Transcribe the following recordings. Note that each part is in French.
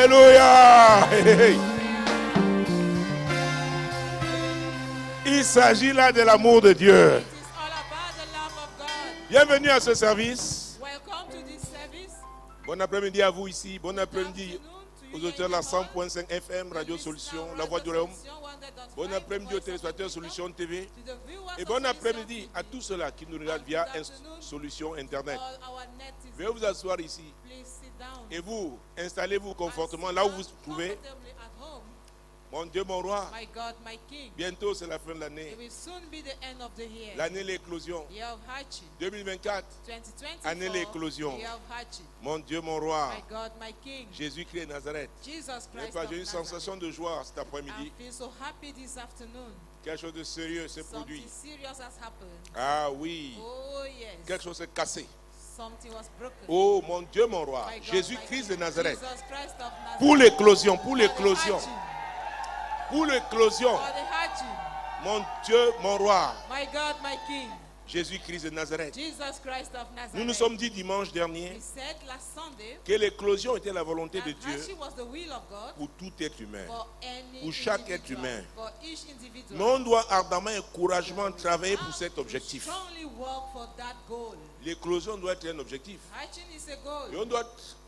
Alléluia. Il s'agit là de l'amour de Dieu. It is all about the love of God. Bienvenue à ce service. Welcome to this service. Bon après-midi à vous ici. Bon Good après-midi afternoon to aux you auditeurs de in la the hall. 100.5 FM, Radio Solution, La Voix du Royaume. Bon après-midi aux téléspectateurs Solution TV. Et bon après-midi à tous ceux-là qui nous regardent via Solution Internet. Veuillez vous asseoir ici. Et vous, installez-vous confortablement là où vous vous trouvez. Mon Dieu, mon roi, My God, my King. bientôt c'est la fin de l'année. It will soon be the end of the year. L'année de l'éclosion. Year of hatching. 2024, 2024. année de l'éclosion. Year of hatching. Mon Dieu, mon roi, My God, my King. Jésus-Christ de Nazareth. Jesus Et Christ. pas, of j'ai une Nazareth. sensation de joie cet I après-midi. feel so happy this afternoon. Quelque chose de sérieux s'est produit. Something serious has happened. Ah oui, Oh yes. quelque chose s'est cassé. Something was broken. Oh mon Dieu, mon roi, My God, Jésus-Christ my de King. Nazareth. Jesus Christ of Nazareth. Pour l'éclosion, pour For the l'éclosion, hatching. pour l'éclosion. For the hatching. Mon Dieu, mon roi, My God, my King. Jésus-Christ de Nazareth. Jesus Christ of Nazareth. Nous nous sommes dit dimanche dernier We said last Sunday que l'éclosion était la volonté that de Dieu hatching was the will of God pour tout être humain. for any Pour chaque être individual, humain. for each individual. Mais on doit ardemment et courageusement travailler pour cet objectif. Strongly work for that goal. L'éclosion doit être un objectif. Hatching is a goal. Et on doit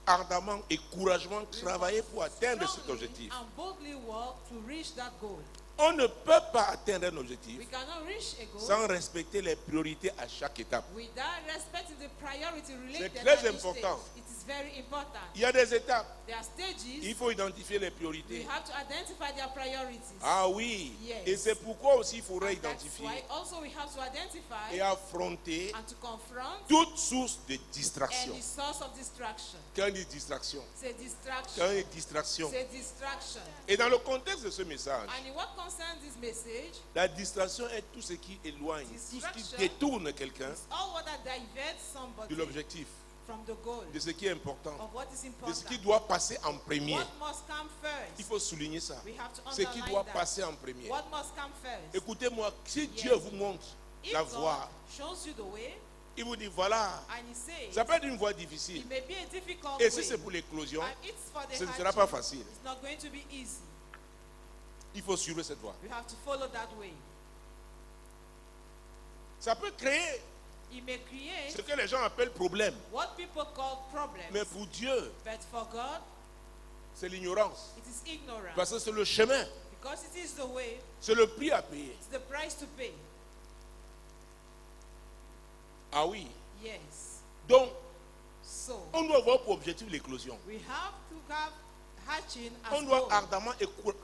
ardemment et courageusement travailler pour atteindre cet Strongly objectif. and boldly work to reach that goal. On ne peut pas atteindre un objectif We cannot reach a goal sans respecter les priorités à chaque étape. without respecting the priority related C'est très at each important. stage. It is very important. Il y a des étapes. There are stages. Il faut identifier les We priorités. have to identify their priorities. Ah oui. Yes. Et c'est pourquoi aussi il faudrait And that's identifier why also we have to identify et affronter and to confront toute source de distraction. any source of distraction. Quand il dit distraction, C'est distraction. quand il dit distraction. C'est distraction. Et dans le contexte de ce message, And in what concerns this message, la distraction est tout ce qui éloigne, tout ce qui détourne quelqu'un it's all what that diverts somebody de l'objectif, from the goal, de ce qui est important, of what is de important, ce qui doit passer en premier. what must come Il first. faut souligner ça. We have to Ce qui underline doit that. passer en premier. What must come first. Écoutez-moi, si Yes. Dieu vous montre If la God voie, shows you the way, il vous dit voilà, and He says, ça peut être une voie difficile. it may be a difficult Et si way, c'est pour l'éclosion, and it's for the ce ne sera hatching, pas facile. it's not going to be easy. Il faut suivre cette voie. You have to follow that way. Ça peut créer It may create ce que les gens appellent problème. what people call problems, Mais pour Dieu, but for God, c'est l'ignorance. it is ignorance. Parce que c'est le chemin, Because it is the way, c'est le prix à payer. it's the price to pay. Ah oui. Yes. Donc, So, on doit avoir pour objectif l'éclosion. we have to have hatching as On doit goal. ardemment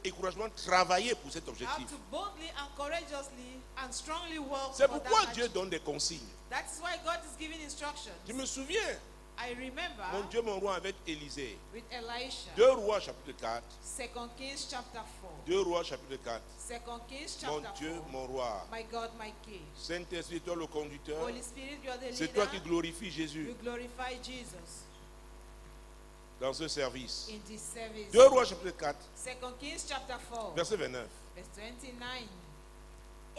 et courageusement travailler pour cet We have objectif. to boldly and courageously and strongly work C'est for pourquoi that Dieu hatching. donne des consignes. That is why God is giving instructions. Je me souviens, I remember mon Dieu, mon roi, avec Élisée. with Elisha, 2 Rois chapitre 4. 2 Kings chapter 4. 2 Rois chapitre 4. 2 Kings Mon chapter Dieu, 4. mon roi. My God, my King. Saint-Esprit, toi le conducteur. Holy Spirit, you are the C'est toi qui leader. glorifies Jésus You glorify Jesus dans ce service. in this service. 2 Rois chapitre 4, 2 Kings chapter 4, verset 29. verse 29.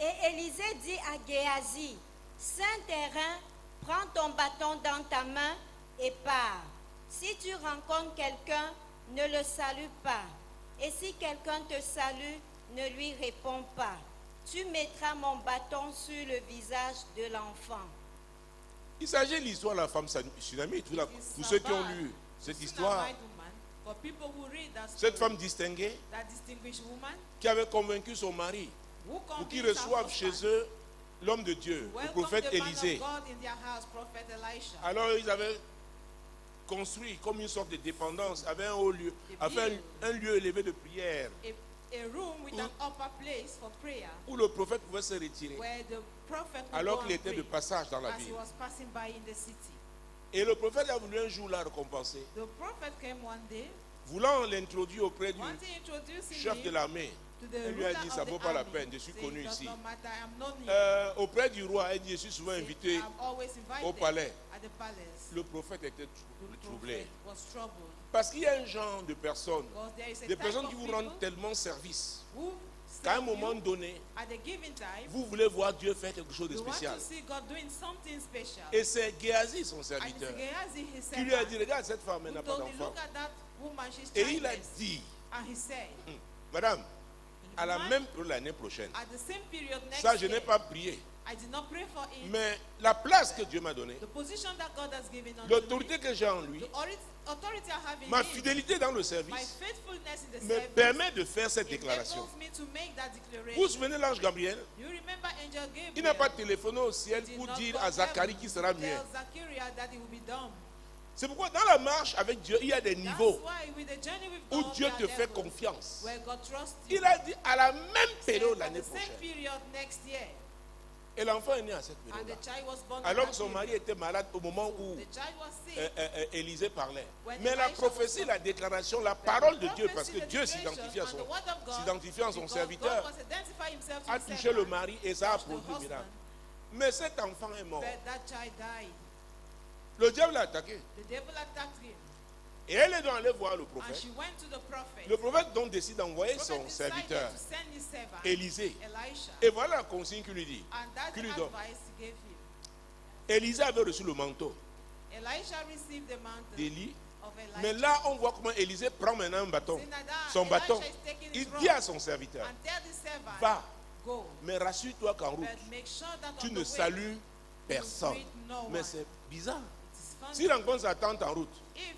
Et Élisée dit à Géasi, Saint terrain, prends ton bâton dans ta main et pars. Si tu rencontres quelqu'un, ne le salue pas. Et si quelqu'un te salue, ne lui réponds pas. Tu mettras mon bâton sur le visage de l'enfant. Il s'agit de l'histoire de la femme sunamite. Tous ceux qui ont lu cette histoire, Shunammite woman, for people who read that cette story, femme distinguée that distinguished woman qui avait convaincu son mari who pour qu'il convinced her reçoive chez husband eux l'homme de Dieu, to le welcome prophète the man Élisée. of God in their house, Prophet Elisha. Alors ils avaient construit comme une sorte de dépendance, avait un haut lieu, avait un lieu élevé de prière A room with an upper place for prayer où le prophète pouvait se retirer where the prophet would alors go qu'il and était de pray passage dans la as he ville. was passing by in the city. Et le prophète a voulu un jour la récompenser, The prophet came one day, voulant l'introduire auprès du wanting to introduce chef de him l'armée. to the Elle lui a ruler dit, of ça the vaut pas la army, peine, je suis saying, connu "It does ici." not matter, I am known here. Auprès du roi, elle dit, je suis souvent Saying, invité I'm always invited au palais. at the palace. Le prophète était The troublé. prophet was troubled Parce qu'il y a un genre de personnes, because there is a des type personnes of qui vous people rendent tellement service who qu'à un serve moment you donné, at a given time. vous voulez voir Dieu faire quelque chose de You want spécial. to see God doing something special. Et c'est Géasi, son And it's serviteur, Gehazi, his qui lui a servant, dit, regarde cette femme, elle who n'a pas told him, d'enfant. look at that woman, she's Et il a childless. dit, And he said, madame, à la "Man, même période l'année prochaine, at the same period next ça je n'ai year, pas prié, I did not pray for him. mais la place que Dieu m'a donnée, The position that God has given unto l'autorité me, que j'ai en lui, the authority I have in ma him, fidélité dans le my service faithfulness in the me service, permet de faire cette déclaration. enables me to make that Vous vous declaration. souvenez l'ange Gabriel? You remember Angel Gabriel? Il n'a pas téléphoné au ciel did pour not dire go à to Zacharie heaven qui sera to muet. tell Zachariah that he will be dumb. C'est pourquoi dans la marche avec Dieu, il y a des That's niveaux why with the journey with où God, Dieu there te are fait levels confiance. where God trusts you. Il a dit à la même Said, période at l'année the same prochaine. period next year, Et l'enfant est né à cette and période-là. the child was born at Alors that que son period. mari était malade au moment où The child was sick. Élisée parlait. When Mais la Elisha prophétie, was la déclaration, la parole de Dieu, parce que Prophecy, Dieu the s'identifie declaration, and the word of God, s'identifiait à son because serviteur, God was identifying himself to a his touché le servant, mari et ça a touched the produit le husband, miracle. Mais cet enfant est mort. but that child died. Le diable l'a attaqué. The devil attacked him, Et elle est donc allée voir le and prophète. she went to the prophet. Le prophète donc décide d'envoyer The son prophet decided serviteur, to send his servant, Élisée. Elisha, Et voilà la consigne qu'il lui dit. and that's Qu'il the lui donne. advice he gave him. Élisée avait reçu le manteau Elisha received the mantle d'Élie. of Mais Elijah. là, on voit comment Élisée prend maintenant un bâton. See, now that Son Elisha bâton. is taking his Il rod dit à son serviteur, and tell the servant, va, go, mais rassure-toi qu'en route, but make sure that tu on the ne way salues personne. greet no Mais one. c'est bizarre. It's funny. S'il rencontre sa tante en route, If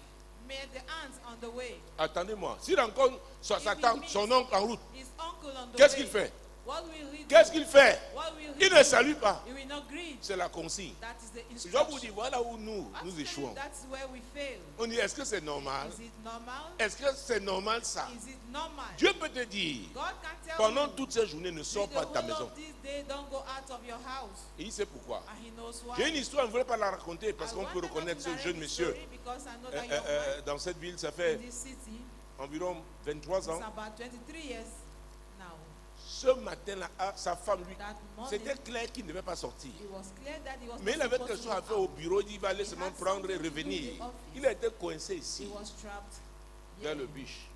made the ants on the way, attendez-moi, s'il rencontre sa If he tante, meets son oncle en route, his uncle on the qu'est-ce way, qu'il fait? what will he do? Qu'est-ce qu'il fait? What will he Il do? ne salue pas. He will not greet. C'est la consigne. That is the Je instruction. vous dis, voilà où nous Actually, échouons. that's where we fail. On dit, est-ce que c'est normal? Is it normal? Est-ce que c'est normal ça? Is it normal? Dieu peut te dire, God can tell pendant you, toutes ces journées, ne sors the pas de ta whole maison. of this day, don't go out of your house. Et il sait pourquoi. And he knows why. J'ai une histoire, je ne voulais pas la raconter parce I qu'on peut wanted reconnaître to ce narrate jeune the monsieur. story because I know that young man Dans cette ville, ça fait in this city, environ 23 ans. it's about 23 years now. Ce matin-là, sa femme, lui, That morning, c'était clair qu'il ne devait pas sortir. it was clear that he was Mais il not avait supposed quelque to chose à go faire au out. bureau, il dit, il va aller He seulement had prendre et something to do revenir. in the office. Il a été coincé ici, He was trapped vers here le biche.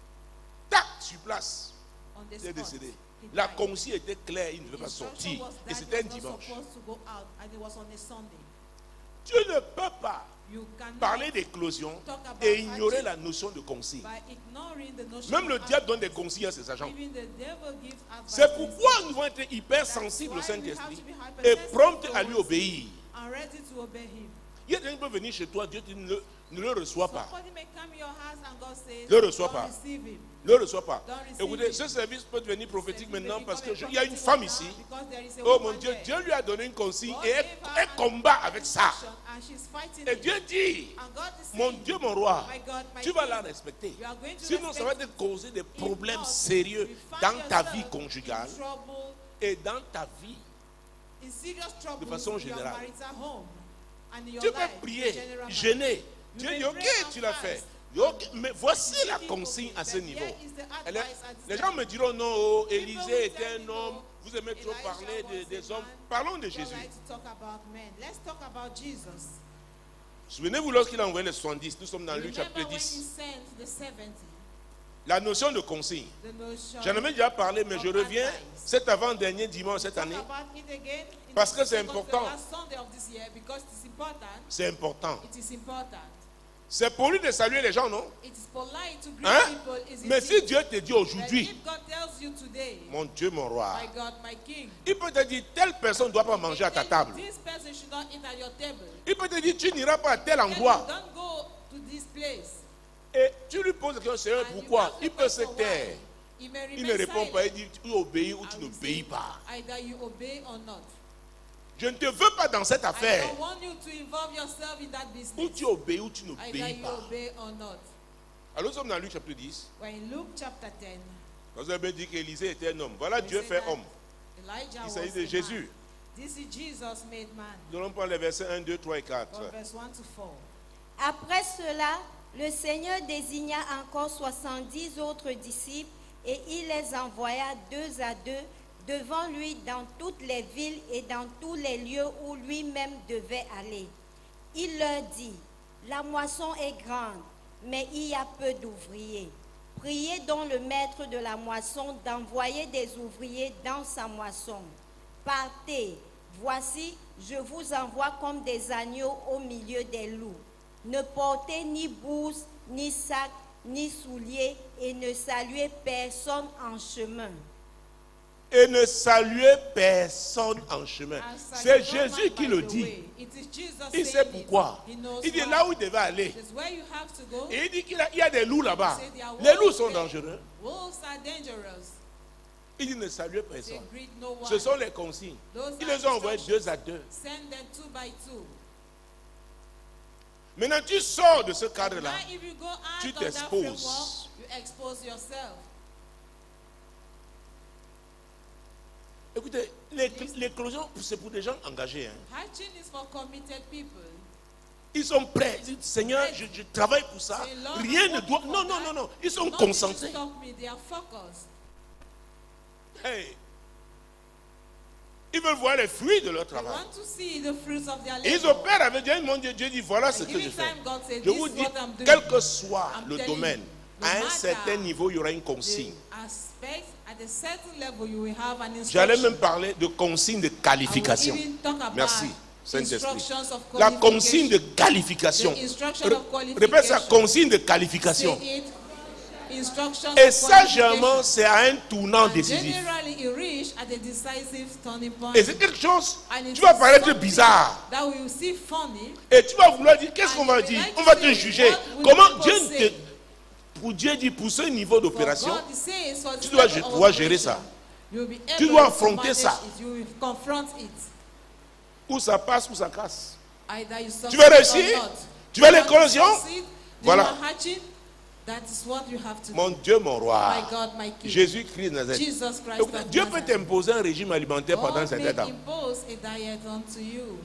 Tac, sur place, on the il est spot. décédé. He La died. consigne était claire, il ne devait pas Instruction sortir. was Et that c'était he un was not dimanche. supposed to go out, and it was on a Sunday. Tu ne peux pas You cannot parler d'éclosion talk about et ignorer hardship la notion de consigne. by ignoring the notion Même le of diable donne des consignes à ses agents. even the devil gives advice C'est to his pourquoi agents. nous devons être hyper That's sensibles au why we have Saint-Esprit to be et hypersensitive prompts à lui towards obéir. him and ready to obey him. Il y a des gens qui peuvent venir chez toi, Dieu ne le reçoit pas. Somebody may come in your house and God says, Ne reçois don't pas. receive him. Ne le reçoit pas. Don't receive Écoutez, him. ce service peut devenir prophétique Says he may maintenant parce become qu'il a y a une prophet femme now ici. because there is a Oh woman mon Dieu, there. Dieu lui a donné une consigne God et gave her elle an combat avec ça. instruction and she's fighting Et it. Dieu dit, And God is mon saying, Dieu, mon roi, my God, my tu vas King, la respecter. you are going to Sinon, ça va respect te causer des problèmes not, sérieux you find dans ta yourself vie in conjugale trouble, et dans ta vie. in serious trouble façon in your générale. marital home and in your Tu peux life, in prier, general manner. gêner. You Dieu may dit, ok, pray and tu l'as fast. fait. Ok, mais voici la consigne à ce But niveau. here is the Elle est- advice at this Les gens me diront, non, oh, Élisée will était tell un me, homme. no, Vous aimez trop Elisha parler was a des hommes. man. Parlons de God Jésus. likes to talk about men. Let's talk about Jesus. Souvenez-vous, lorsqu'il a envoyé les 70, nous sommes dans Luc Remember chapitre when he 10. sent the 70, La notion de consigne. the notion J'en ai déjà parlé, mais je of reviens advice. cet avant-dernier dimanche cette Talk année. about it again in Parce the que c'est second- important. the last Sunday of this year because it is important. C'est important. It is important. C'est pour lui de saluer les gens, non? It is polite to greet Hein? people. Is Mais it si Dieu te dit But aujourd'hui, if God tells you today, mon Dieu, mon roi, my God, my King, il peut te dire, telle personne ne doit pas manger à ta table. this person should not eat at your table. Il peut te dire, tu n'iras pas à tel Tell you, endroit. don't go to this place. Et tu lui poses la question, Seigneur, And you pourquoi? ask the Il peut se question taire. why. He may Il remain ne répond pas, il silent. dit, tu obéis ou tu I will n'obéis say, pas. either you obey or not. Je ne te veux pas dans cette I affaire don't want you to involve yourself in that où business. tu obéis ou tu Either n'obéis you pas. obey or not. Alors nous sommes dans Luc chapitre 10. When in Luke chapter 10, Vous avez dit qu'Élisée était un homme. Voilà, we Dieu say fait that homme. Elijah Il was s'agit a de man. Jésus. This is Jesus made man. Nous allons prendre les versets 1, 2, 3 et 4. From verse 1 to 4. Après cela, le Seigneur désigna encore 70 autres disciples et il les envoya 2 à 2 devant lui dans toutes les villes et dans tous les lieux où lui-même devait aller. Il leur dit, la moisson est grande, mais il y a peu d'ouvriers. Priez donc le maître de la moisson d'envoyer des ouvriers dans sa moisson. Partez, voici, je vous envoie comme des agneaux au milieu des loups. Ne portez ni bourse, ni sac, ni souliers et ne saluez personne en chemin. Et ne saluez personne en chemin. And C'est salute no Jésus man qui by le the dit. way. It is Jesus Il sait saying it. pourquoi. He knows Il dit why. là où il devait aller. It is where you have to go. Et il dit qu'il y a des loups là-bas. He said there are Les loups wolves sont there. dangereux. Wolves are dangerous. Il dit ne saluez They personne. greet no one. Ce sont les consignes. Those Ils are les ont envoyés instructions. 2 à 2. Send them 2 by 2. Maintenant, tu sors de ce cadre-là. Now, if you go out tu of that t'exposes. framework, you expose yourself. Écoutez, l'éclosion, c'est pour des gens engagés. Hein. Hatching is for committed people. Ils sont prêts. Ils disent, Seigneur, je travaille pour ça. Say, Lord, Rien I'm ne doit... working Non, for non, that. non, non. Ils sont Nothing concentrés. to stop me. They are focused. Hey. Ils veulent voir les fruits de leur They travail. want to see the fruits of their Et ils labor. opèrent avec Dieu. Mon Dieu, Dieu dit, voilà ce And que je every fais. time God says, Je this vous is dis, what I'm doing. quel que soit I'm le telling domaine, you, no à un matter certain niveau, il y aura une the consigne. aspect, at a certain level, you will have an J'allais instruction. même parler de consigne de I will qualification. even talk about Merci, Saint-Esprit. instructions of La consigne qualification. de qualification. The instruction of Répète ça, qualification. consigne de qualification. Say it. Instructions Et of ça, généralement, qualification. c'est à un tournant And décisif. generally, it reach at a decisive turning point. Et c'est quelque chose, And it tu vas is paraître something bizarre. that we will see funny. Et tu vas vouloir dire, qu'est-ce qu'on va And dire? like On va te say, juger. what will Comment people Dieu say? pour Dieu dit, pour ce niveau For d'opération, God says, for tu this dois level of pouvoir gérer operation, ça. you will be Tu able dois to affronter manage ça. it. You will confront it. ou ça passe ou ça casse. Either you Tu vas succeed réussir? or not. Tu vas You les want to collisions? succeed? Do Voilà. you want hatching? That is what you have to Mon do. Dieu, mon roi. My God, my King. Jésus-Christ de Nazareth. Jesus Christ Donc, of Dieu peut Nazareth. t'imposer un régime alimentaire pendant un God may certain temps. impose a diet unto you.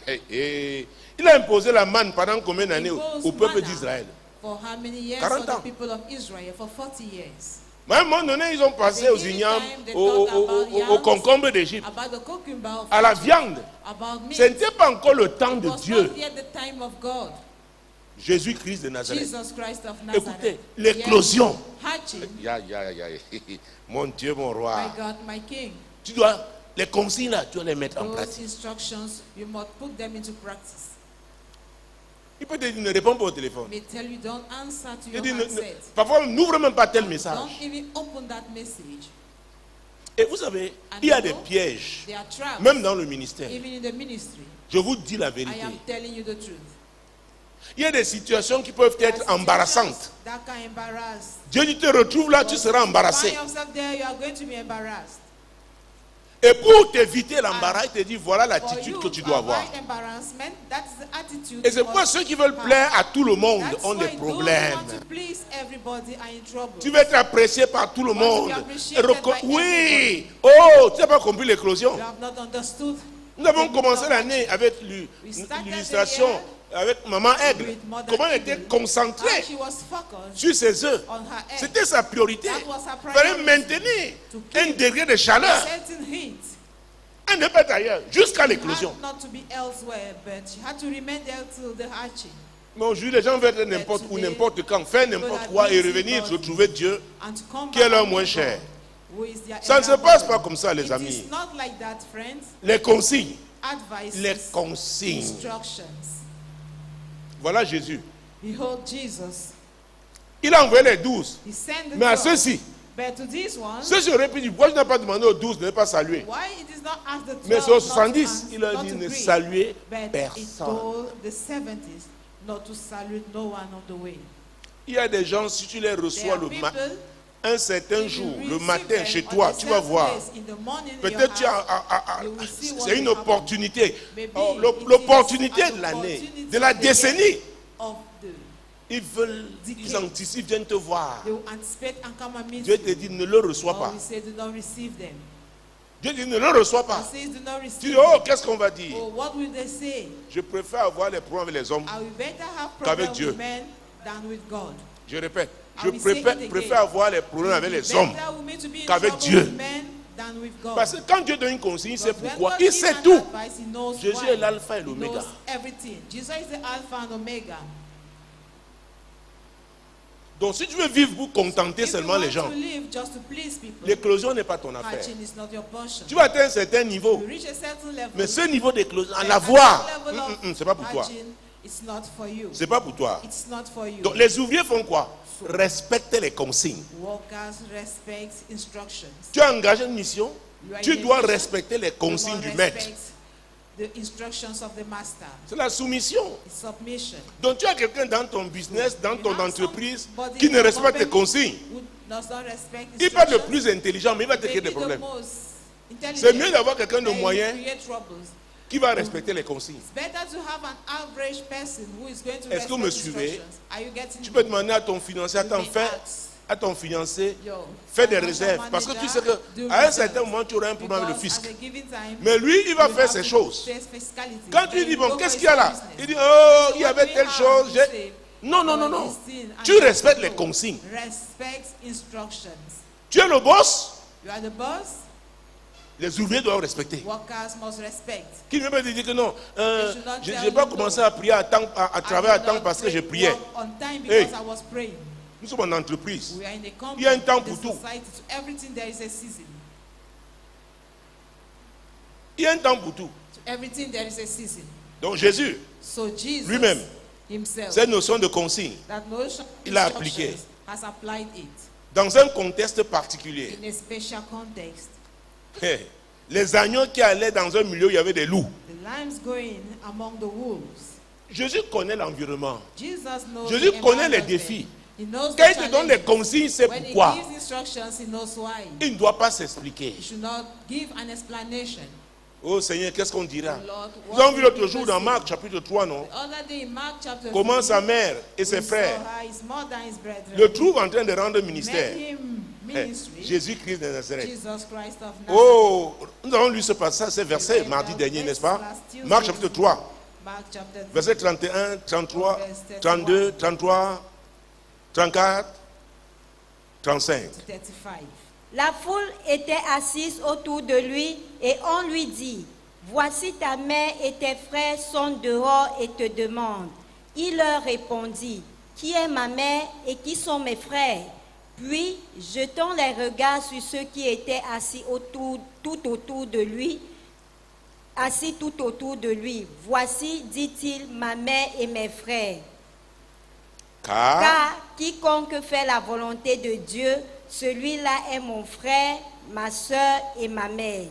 Il a imposé la manne pendant combien d'années Impose au peuple manna d'Israël? For how many years? 40 For ans. the people of Israel? For 40 years. Mais à un moment donné, ils ont passé aux ignames, aux concombres d'Égypte, About the cucumber of à la Egypt, viande. about meat. Ce n'était pas encore le temps It de was Dieu. not yet the time of God. Jésus-Christ de Nazareth. Jesus Christ of Nazareth. Écoutez, l'éclosion. Yes. Hatching. Mon Dieu, mon roi. My God, my King. Tu dois, les consignes là, tu dois les mettre en Those pratique. instructions, you must put them into practice. Il peut te dire, ne réponds pas au téléphone. May tell you don't answer to Il your dit, handset. parfois, n'ouvre même pas tel Don't message. even open that message. Et vous savez, And il y a you des know, pièges, There are traps. même dans le ministère. Even in the ministry. Je vous dis la I vérité. am telling you the truth. Il y a des situations qui peuvent There are être embarrassantes. situations That can embarrass. Dieu dit, te retrouve là, tu seras Find embarrassé. yourself there, you are going to be embarrassed. Et pour t'éviter l'embarras, il te dit, voilà For l'attitude you que tu to dois avoir. avoid embarrassment, that is the attitude Et c'est you pourquoi must ceux qui veulent have. plaire à tout le monde That's ont why des those who problèmes. want to please everybody are in trouble. Tu veux être apprécié par tout le want to be monde. appreciated by Oui. Oh, tu n'as pas compris l'éclosion. You have not understood. Nous avons commencé l'année avec l'illustration avec Maman Aigle. With Mother Comment elle était Eagle. concentrée And she was focused sur ses œufs. on her egg. C'était sa priorité. That was her Il fallait priority. maintenir To un keep degré de chaleur. certain heat. Elle ne peut pas ailleurs, jusqu'à Had l'éclosion. not to be elsewhere, but she had to remain there till the hatching. Mais aujourd'hui, les gens veulent être n'importe où, n'importe quand, faire n'importe quoi et revenir retrouver Dieu, And to come qui est back leur to moins God, cher. who is their Ça ne se elder passe brother. pas comme ça, les It amis. is not like that, friends. Les consignes. Advices, Les consignes. instructions. Voilà Jésus. Behold Jesus. Il a envoyé les 12. He sent the Mais à 12. ceux-ci, But to this one, ceux-ci auraient pu dire, pourquoi je n'ai pas demandé aux 12 de ne pas saluer? why it is not asked the 12 Mais sur not to 70, ask- il a not dit to ne greet, saluer but it personne. told the 70s not to salute no one on the way. Il y a des gens, si tu les There reçois are people, un certain if you jour, le receive matin, them chez on toi, the tu vas certain voir. days in the morning in Peut-être your tu as, house, you will see what c'est une will happen. opportunité. Maybe Oh, it is l'opportunité an de l'année, opportunity de la of the décennie. year of the- Ils veulent, ils anticipent, viennent te voir. They will anticipate and come and meet Dieu you. te dit, ne le reçois Or pas. we say do not receive them. Dieu dit, ne le reçois Or pas. says do not Tu receive dis, oh, them. qu'est-ce qu'on va dire? Oh, what will they say? Je préfère avoir les problèmes avec les hommes. I will better have Qu'avec problems Dieu. with men than with God. Je répète, I je will say it again. préfère avoir les problèmes avec les Better hommes. with me to be in qu'avec trouble Dieu. with men than with God. Parce que quand Dieu donne une consigne, il sait Because when pourquoi. God Il gives sait an tout. advice, he knows Jésus why. est l'alpha et He l'oméga. knows everything. Jesus is the Alpha and Omega. Donc si tu veux vivre pour contenter If you seulement want les gens, to live just to please people, l'éclosion n'est pas ton affaire. hatching is not your portion. Tu vas atteindre un certain niveau. You reach a certain level. Mais ce niveau d'éclosion, en and avoir, that level of c'est pas pour toi. hatching It's not for you. C'est pas pour toi. It's not for you. Donc les ouvriers font quoi? Respecter les consignes. Workers respect instructions. Tu as engagé une mission, You are tu in a dois mission, respecter les you consignes must du maître. respect the instructions of the master. C'est la soumission. It's submission. Donc tu as quelqu'un dans ton business, dans You ton have entreprise, somebody qui in ne your respecte tes company consignes. who does not respect Il peut être le instructions. plus intelligent, mais il va te créer des Maybe the problèmes. most intelligent, C'est mieux d'avoir quelqu'un de then you moyen create troubles. qui va respecter les consignes. It's better to have an average person who is going to Est-ce que vous me respect suivez? instructions. Are you getting Tu me? peux demander à ton financier, You may à ton fiancé, Yo, fais des financial réserves. Parce que tu sais manager, do qu'à un certain reserves. moment, tu auras un problème avec le Because fisc. at a given time, Mais lui, il va you faire have ses to choses. face fiscality. Quand tu Then dis, you bon, go qu'est-ce for qu'il y a là? business. Il dit, oh, il y What avait do we telle have? chose. You say, Non, non, non, "Oh, non. this thing," and Tu you respectes say, les "No." consignes. Respect instructions. Tu es le boss, You are the boss. les ouvriers doivent respecter. Workers must respect. Qui ne peut pas te dire que non, should not je tell n'ai pas you commencé no. à prier à travailler à temps parce que je priais. Work on time Hey. because I was praying. Nous sommes en entreprise. We are in a company. Il y a un temps in pour the tout. society, to everything there is a season. Il y a un temps pour tout. To everything there is a season. Donc Jésus, So Jesus lui-même, himself, cette notion de consigne, that notion il a instructions, appliqué. has applied it dans un contexte particulier. in a special context. Hey, les agneaux qui allaient dans un milieu où il y avait des loups. The lambs going among the wolves. Jésus connaît l'environnement. Jesus knows Jésus the connaît les environment. défis. He knows the Quand il te donne les challenges. consignes, c'est When he pourquoi. gives instructions, he knows why. Il ne doit pas s'expliquer. He should not give an explanation. Oh Seigneur, qu'est-ce qu'on dira? Lord, Nous avons vu l'autre what jour will dans people Marc say? chapitre 3, non? The other day in Mark chapter Comment 3, sa mère et ses we saw frères her, his mother and his brethren, le trouvent en train de rendre ministère. met him Hey, ministry, Jésus-Christ de Nazareth. Jesus Christ of Nazareth. Oh, nous avons lu ce passage, ces versets mardi dernier, n'est-ce pas? Marc chapitre 3, Mark chapter 3, versets 31, 33, 32, 33, 34, 35. 35. La foule était assise autour de lui et on lui dit, voici ta mère et tes frères sont dehors et te demandent. Il leur répondit, qui est ma mère et qui sont mes frères? Puis, jetant les regards sur ceux qui étaient assis tout autour de lui, voici, dit-il, ma mère et mes frères. Car quiconque fait la volonté de Dieu, celui-là est mon frère, ma soeur et ma mère.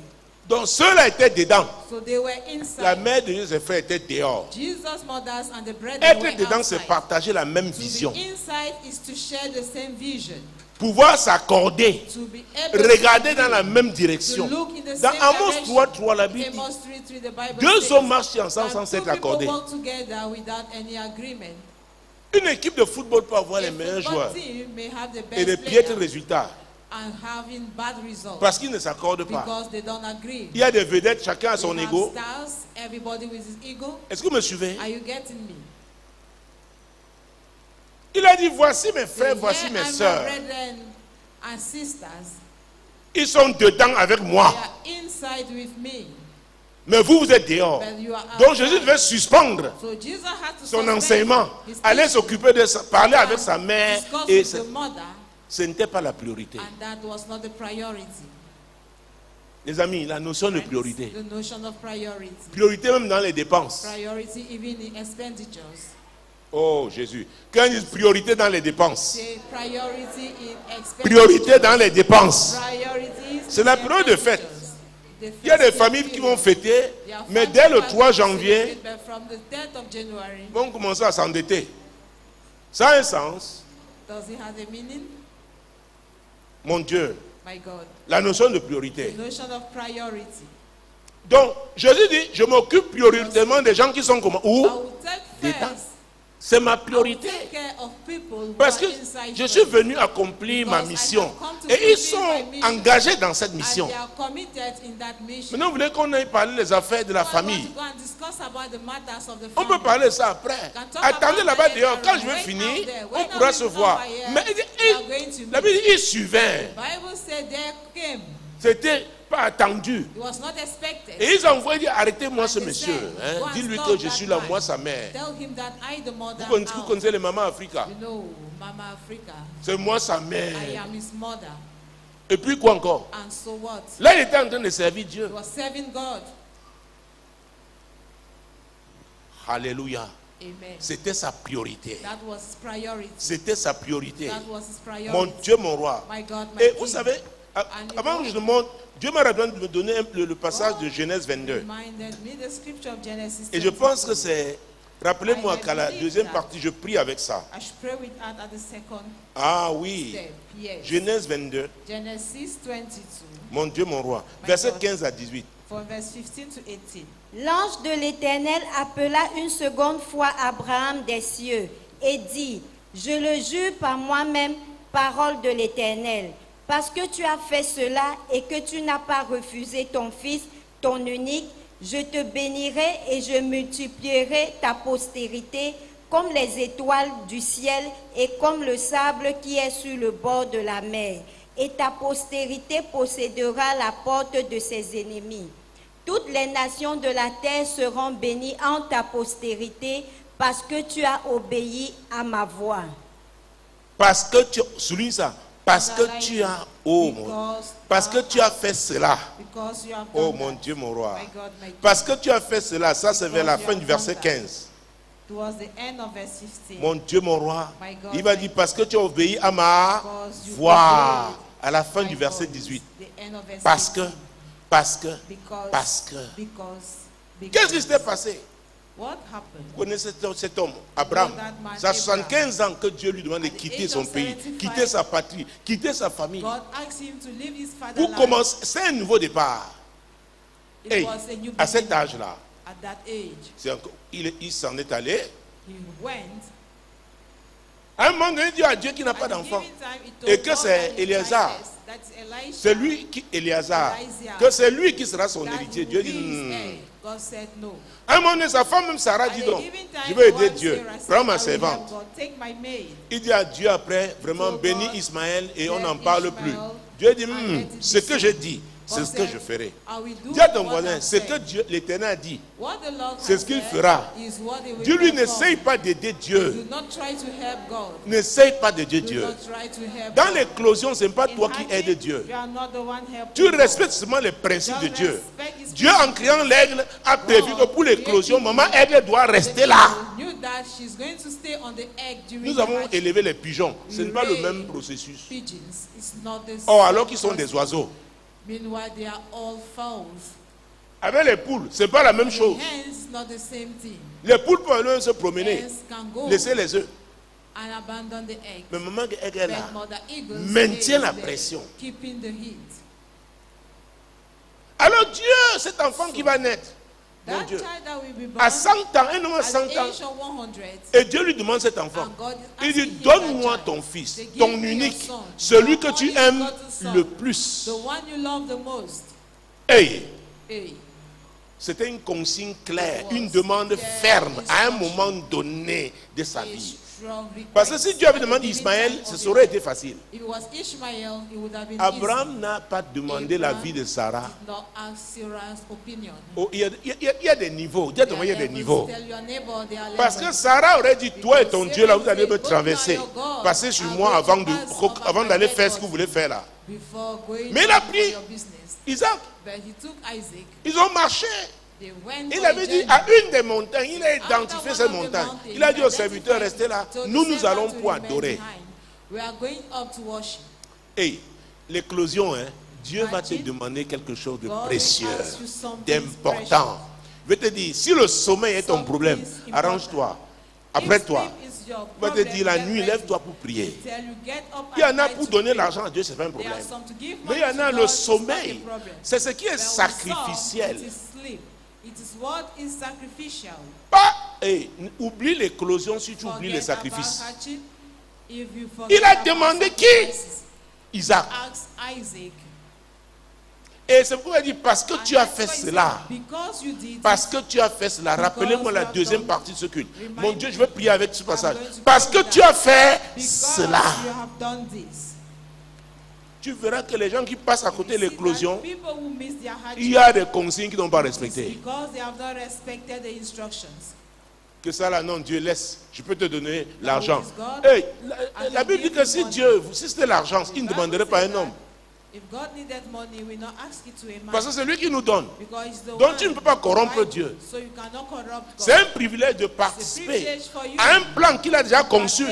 Donc ceux-là étaient dedans. So they were inside. La mère de Jésus et ses frères étaient dehors. Jesus' mothers and the brethren Être were dedans, outside. c'est partager la même To vision. be inside is to share the same vision. Pouvoir s'accorder. To be able to Regarder agree, dans la même to direction. look in the Dans same Amos direction. 3:3, la Bible dit, Amos 3:3, the Bible deux says hommes marchent ensemble that sans two s'être people accordés. work together without any agreement. Une équipe de football peut avoir les A meilleurs football joueurs team may have the et des best piètres players résultats and having bad results parce qu'ils ne s'accordent pas. because they don't agree. Il y a des vedettes, chacun a We son have ego. stars, everybody with his ego. Est-ce que vous me suivez? Are you getting me? Il a dit, voici mes frères, Say, voici "Here mes are my sœurs. brethren and sisters. Ils sont dedans avec They moi. are inside with me, Mais vous, vous êtes dehors. but you are Donc outside." Jésus devait suspendre So Jesus had to son suspend enseignement, his aller teaching, s'occuper de ça, parler avec sa mère. discuss Et with ce the mother, n'était pas la priorité. and that was not the priority. Les amis, la notion de priorité. The notion of priority. Priorité même dans les dépenses. Priority even in expenditures. Oh Jésus. Quand ils disent priorité dans les dépenses. Say priority in expenditures. Priorité dans les dépenses. Priorities C'est in la période de fête. expenditures. The Il y a des festive familles qui vont period. fêter, There are mais families dès le that 3 will janvier, celebrate, but from the 10th of January, ils vont commencer à s'endetter. Ça a un sens. does it have a meaning? Mon Dieu, My God. la notion de The priorité. notion of priority. Donc, Jésus dit, je m'occupe prioritairement des gens qui sont comme I où? will take Détends. first. C'est ma I will priorité. take care of people who Parce are que inside je suis first. venu accomplir ma Because I mission. have come to Et ils fulfill sont my mission. engagés dans cette And mission. they are committed in that mission. Maintenant, vous voulez qu'on aille parler des affaires de la So I want famille. to go and discuss about the matters of the On family. peut parler de ça après. Can talk Attendez about là-bas that dehors. later Quand on. je vais Wait finir, out there. on When pourra I'm se over voir. here, Mais we are going to la meet. Bible dit, il suivait. Bible said they came. C'était pas attendu. It was not expected. Et ils ont envoyé dire, arrêtez-moi ce And they monsieur. said, Hein. go and Dis-lui stop que je that suis là, man. moi sa mère. Tell him that I, the mother, Vous connaissez les mamans Africa. You know, Mama Africa. C'est moi sa I mère. am his mother. Et puis quoi encore? And so what? Là, il était en train de servir Dieu. He was serving God. Alléluia. Amen. C'était sa priorité. That was his priority. C'était sa priorité. That was his priority. Mon Dieu, mon roi. My God, my Et King. vous savez, And avant que you je ne monte, Dieu m'a rappelé de me donner le passage de Genèse 22. reminded me the scripture of Genesis Et je pense 22. que c'est... Rappelez-moi qu'à la deuxième partie, je prie avec ça. I should pray with that at the second Ah oui. step. Yes. Genèse 22. Genesis 22. Mon Dieu, mon roi. My Verset God. 15 à 18. From verse 15 to 18. L'ange de l'Éternel appela une seconde fois Abraham des cieux et dit, je le jure par moi-même, parole de l'Éternel, parce que tu as fait cela et que tu n'as pas refusé ton fils, ton unique, je te bénirai et je multiplierai ta postérité comme les étoiles du ciel et comme le sable qui est sur le bord de la mer. Et ta postérité possédera la porte de ses ennemis. Toutes les nations de la terre seront bénies en ta postérité parce que tu as obéi à ma voix. Parce que tu... Souligne ça. Parce que tu as... Oh mon... Parce que tu as fait cela. Because you have Oh done mon that. Dieu, mon roi. My God, my King. Parce que tu as fait cela. Ça, c'est vers la fin du verset 15. Towards the end of verse 15. Mon Dieu, mon roi. My God, Il va my dire, parce que tu as obéi à ma Because you voix. obeyed À la fin my du verset voice. 18. The end of verse Parce que, 18. parce que, Because, parce que. because, Qu'est-ce qui s'était passé? What happened? Vous connaissez cet homme, Abraham. that man, Ça a 75 ans que Dieu lui demande de At the quitter age son of pays, 75, quitter sa patrie, quitter sa famille. God asked him to leave his Pour fatherland. commencer, c'est un nouveau départ. It Hey, was a new à cet beginning. âge-là, At that age, il s'en est allé. he went. À un moment donné, il dit à Dieu qu'il n'a pas At a d'enfant. given time, he told Et que God c'est that he Éléazar. childless, that's Elisha, C'est lui qui, Éléazar, Elisha, que c'est lui qui sera son that héritier. he Dieu will dit, be his heir. God said no. À un moment donné, sa femme, même Sarah, At dit a donc, given time, je vais the aider wife Dieu. Sarah said, Prends ma I will help servante. God, take my maid. Il dit à Dieu après, vraiment, So bénis God Ismaël et on blessed n'en parle Ishmael plus. Dieu dit, and let it ce be que so. j'ai dit, c'est God ce que said, je ferai. I will do Dis à ton what voisin, I've ce que said. Dieu, l'Éternel a dit, What the Lord c'est has ce qu'il said fera. is what he will Dis-lui, perform. n'essaye pas d'aider Dieu. Do not try to help God. N'essaye pas d'aider Do Dieu. not try to help Dans God. l'éclosion, ce n'est pas In toi qui hacking, aides Dieu. you are not the one helping Tu God. respectes seulement les principes de Just Dieu. respect his Dieu, en créant l'aigle, a prévu que pour l'éclosion, maman aigle doit rester là. Knew that she's going to stay on the egg during Nous the avons hatching. élevé les pigeons. Ce n'est pas le Raise même processus. Pigeons. It's not the Oh, same alors qu'ils sont des process. oiseaux. Meanwhile, they are all fowls. Avec les poules, ce n'est pas la même chose. The hens, not the same thing. Les poules peuvent se promener, Hens can go laisser les œufs. and abandon the egg. Mais maman aigle est là. But mother eagles Maintient stay la there, pression. keeping the heat. Alors Dieu, cet enfant qui va naître, mon That Dieu, child that will be born à 100 ans, un homme à at 100 the ans, age of 100, et Dieu lui demande cet enfant. and God Il asking dit, him donne-moi that ton child, fils, say, give ton me your unique, son, celui your que tu only aimes begotten son, le plus. the one you love the most. Hey, Hey, c'était une consigne claire, une was demande clear ferme à un instruction. moment donné de sa a vie. strong request. Parce que si Dieu avait At the demandé beginning Ismaël, of ce the serait day, été facile. If it was Ishmael, it would have been Abraham n'a pas demandé la Abraham vie de Sarah. easy. Did not ask Sarah's opinion. Oh, il y a des niveaux. Dis à ton voisin, il y a des niveaux. Tell your neighbor they are Parce que levels. Sarah aurait dit, toi et ton Dieu, là, vous allez me traverser. Passez sur moi avant d'aller faire ce que vous voulez faire là. Before going Mais il a on pris- your business. Isaac, But he took Isaac. ils ont marché. They went Il for a avait dit journey. à une des montagnes, il a identifié cette montagne. Il a dit aux serviteurs, restez là. Nous allons pour adorer. We are going up to worship. Et l'éclosion, hein, Dieu va te demander quelque chose de God précieux, will ask you something d'important. Je vais te dire, si le sommeil est ton problème, arrange-toi. Après If toi, sleep is your il va te problem, dire la get nuit, ready. lève-toi pour prier. Tell you, get up Il y en at a night pour to donner pray. l'argent à Dieu, c'est pas un There are problème. some to give Mais il y money en a to le God, it's not a sommeil. problem. C'est ce qui est But with sacrificiel. some, it is sleep. It is what is sacrificial. Pas, oublie l'éclosion si tu oublies les Forget sacrifices. about hardship. If you forget Il a about demandé qui? sacrifices. Isaac. Ask Isaac. Et c'est pourquoi il dit, parce que And tu as that's fait why he said, cela. because you did Parce it, que tu as fait cela. Rappelez-moi la you have deuxième done- partie de ce culte. Remind Mon Dieu, me. je vais prier avec ce passage. going to Parce pray que with tu that. as fait because cela. you have done this. Tu verras que les gens qui passent à côté de You see l'éclosion, that people who miss their hardship il y a des consignes qu'ils n'ont pas respectées. because they have not respected the instructions. Que ça là, non, Dieu laisse. Je peux te donner l'argent. is God. Hey, I la can Bible dit give que you si money. Dieu, si c'était l'argent, il ne demanderait pas à un homme. If God needed money, he will not ask it to a man. Parce que c'est lui qui nous donne. Because it's the Donc one tu ne peux pas corrompre providing, Dieu. So you cannot corrupt God. C'est un privilège de It's a participer privilege for you. à un plan qu'il a déjà conçu.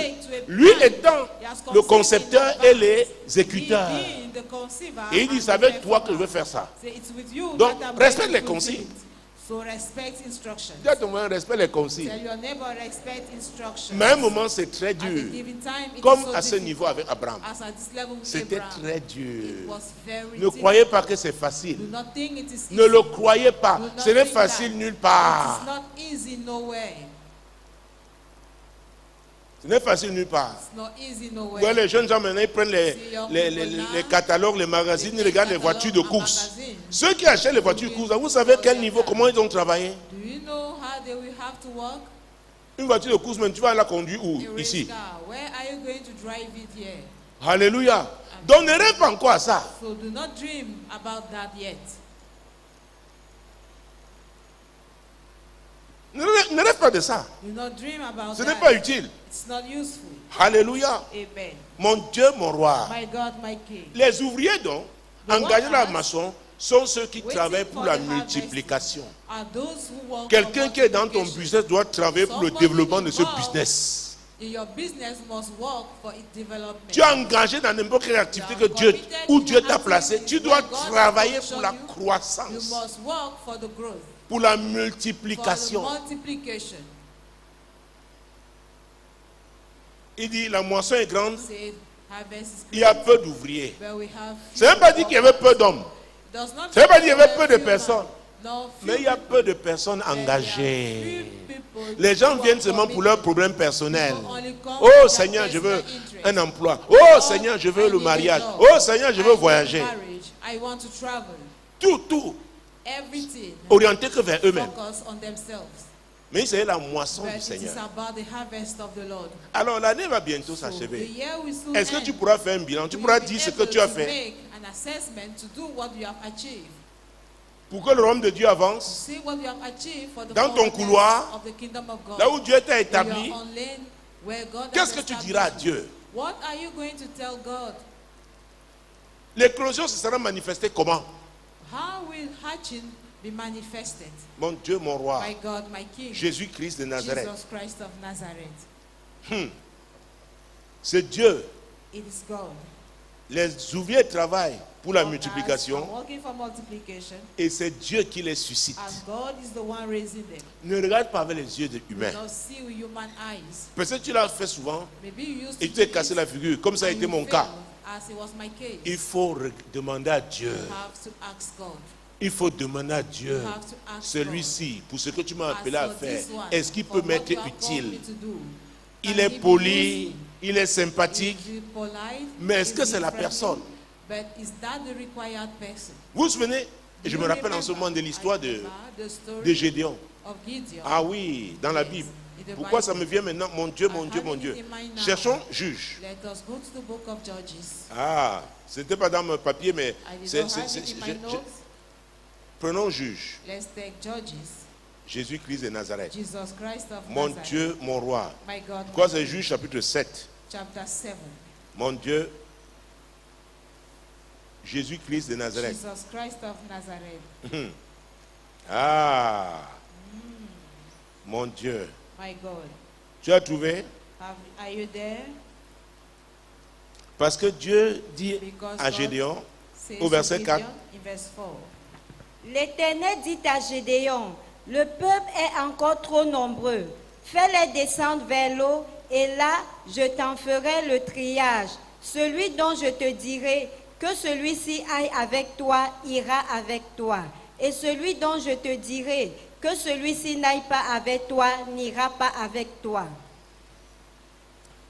Lui étant le concepteur et l'exécuteur. Being the conceiver Et il dit, and c'est avec the toi que je performer. veux faire ça. Say, it's with you Donc, that I'm respecte going les to consignes. do it. So respect instructions. Dis à ton voisin, respecte les consignes. Tell your neighbor, respect instructions. Mais à un moment, c'est très At the dur. given time, it Comme is so à ce difficult. niveau avec Abraham. As at this level with C'était Abraham, très it dur. was very Ne difficult. croyez pas que c'est Do facile. not think it is Ne easy. le croyez pas. Do not Ce n'est think facile that. nulle It part. is not easy nowhere. Ce n'est facile nulle part. It's not easy Vous nowhere. voyez, les jeunes gens maintenant, ils prennent les catalogues, les magazines, ils regardent les voitures de course. Ceux qui achètent les voitures de course, vous savez quel niveau, comment ils ont travaillé? Do you know how they will have to work? Une voiture de course, mais tu vas la conduire où? A race Ici. car. Where are you going to drive it here? Alléluia. Donc ne rêve pas encore à ça. So do not dream about that yet. Ne rêve pas de ça. Do not dream about Ce n'est that. pas utile. It's not useful. Alléluia. Amen. Mon Dieu, mon roi. My God, my King. Les ouvriers donc, The engagés dans la workers maçon, sont ceux qui waiting travaillent for pour la the harvest multiplication. are those who work Quelqu'un for qui est dans ton multiplication. business doit travailler pour le Somebody développement de ce involved business. Your business must work for its development. Tu es engagé dans n'importe quelle activité que Dieu, où Dieu t'a placé. Tu dois travailler pour la You croissance, must work for the growth, pour la for the multiplication. multiplication. Il dit, la moisson est grande, Say, harvest is il y a great, peu d'ouvriers. but we have Ça ne veut pas dire qu'il y avait peu d'hommes. Does not Ça ne veut pas dire qu'il y avait mean peu de few personnes. man. No, few Mais il y a people. peu de personnes There are engagées. few people Les gens who viennent are seulement pour leurs problèmes personnels. People only come Oh for their Seigneur, je veux personal interest. un emploi. Oh Seigneur, je veux le mariage. Oh Seigneur, je veux I need voyager. marriage. I want to travel. Tout Everything orienté que vers eux-mêmes. focus on themselves. Mais c'est la moisson But du it is Seigneur. about the harvest of the Lord. Alors l'année va bientôt So the s'achever. year will soon Est-ce que end. tu pourras faire un bilan? Tu You pourras will be dire ce que able tu as to fait make an assessment to do what you have achieved. pour que le royaume de Dieu avance? See what you have achieved for the Dans ton forwardness couloir, of the kingdom of God. Là où Dieu t'a When you établi, are on lane where God has qu'est-ce que tu diras à established you. Dieu? What are you going to tell God? L'éclosion se sera manifestée comment? How will hatching be manifested? Mon Dieu, mon roi, My God, my King, Jésus-Christ de Nazareth. Jesus Christ of Nazareth. C'est Dieu. It is God. Les ouvriers travaillent pour la Workers are multiplication working for multiplication, et c'est Dieu qui les suscite. and God is the one raising them. Ne regarde pas avec les yeux de Do humains. not see with human eyes. Peut-être que tu l'as fait souvent Maybe you used et to tu t'es do cassé it, la figure, comme ça a and été you mon cas. failed, as it was my case. Il faut demander à Dieu. You have to ask God. Il faut demander à Dieu. You have to ask Celui-ci, pour ce que tu m'as God. appelé à As for faire, this one, est-ce qu'il for peut what m'être you have called utile? me to do, Il can est he be poli, useful? il est sympathique, Is he polite? mais est-ce Is que he c'est la friendly? personne? But is that the required person? Vous vous souvenez? Et je Do me you rappelle en ce remember? moment de l'histoire I de remember the story de Gédéon. of Gideon. Ah oui, dans la Yes, Bible. in the Pourquoi Bible. ça me vient maintenant? Mon Dieu, mon I Dieu, have mon it Dieu. in mind now. Cherchons juge. Let us go to the book of Judges. Ah, c'était pas dans mon papier, mais I did c'est- not have c'est- it in je- my je- notes. prenons juge. Let's take Judges. Jésus-Christ de Nazareth. Jesus Christ of Mon Nazareth. Dieu, mon roi. My God. Quoi, my c'est King. Juge chapitre 7. Chapter 7. Mon Dieu, Jésus-Christ de Nazareth. Jesus Christ of Nazareth. Ah, mon Dieu. My God. Tu as trouvé? Are you there? Parce que Dieu dit Because à God Gédéon, says au verset to 4, Gideon in verse 4. L'Éternel dit à Gédéon, le peuple est encore trop nombreux. Fais-les descendre vers l'eau, et là, je t'en ferai le triage. Celui dont je te dirai que celui-ci aille avec toi, ira avec toi. Et celui dont je te dirai que celui-ci n'aille pas avec toi, n'ira pas avec toi.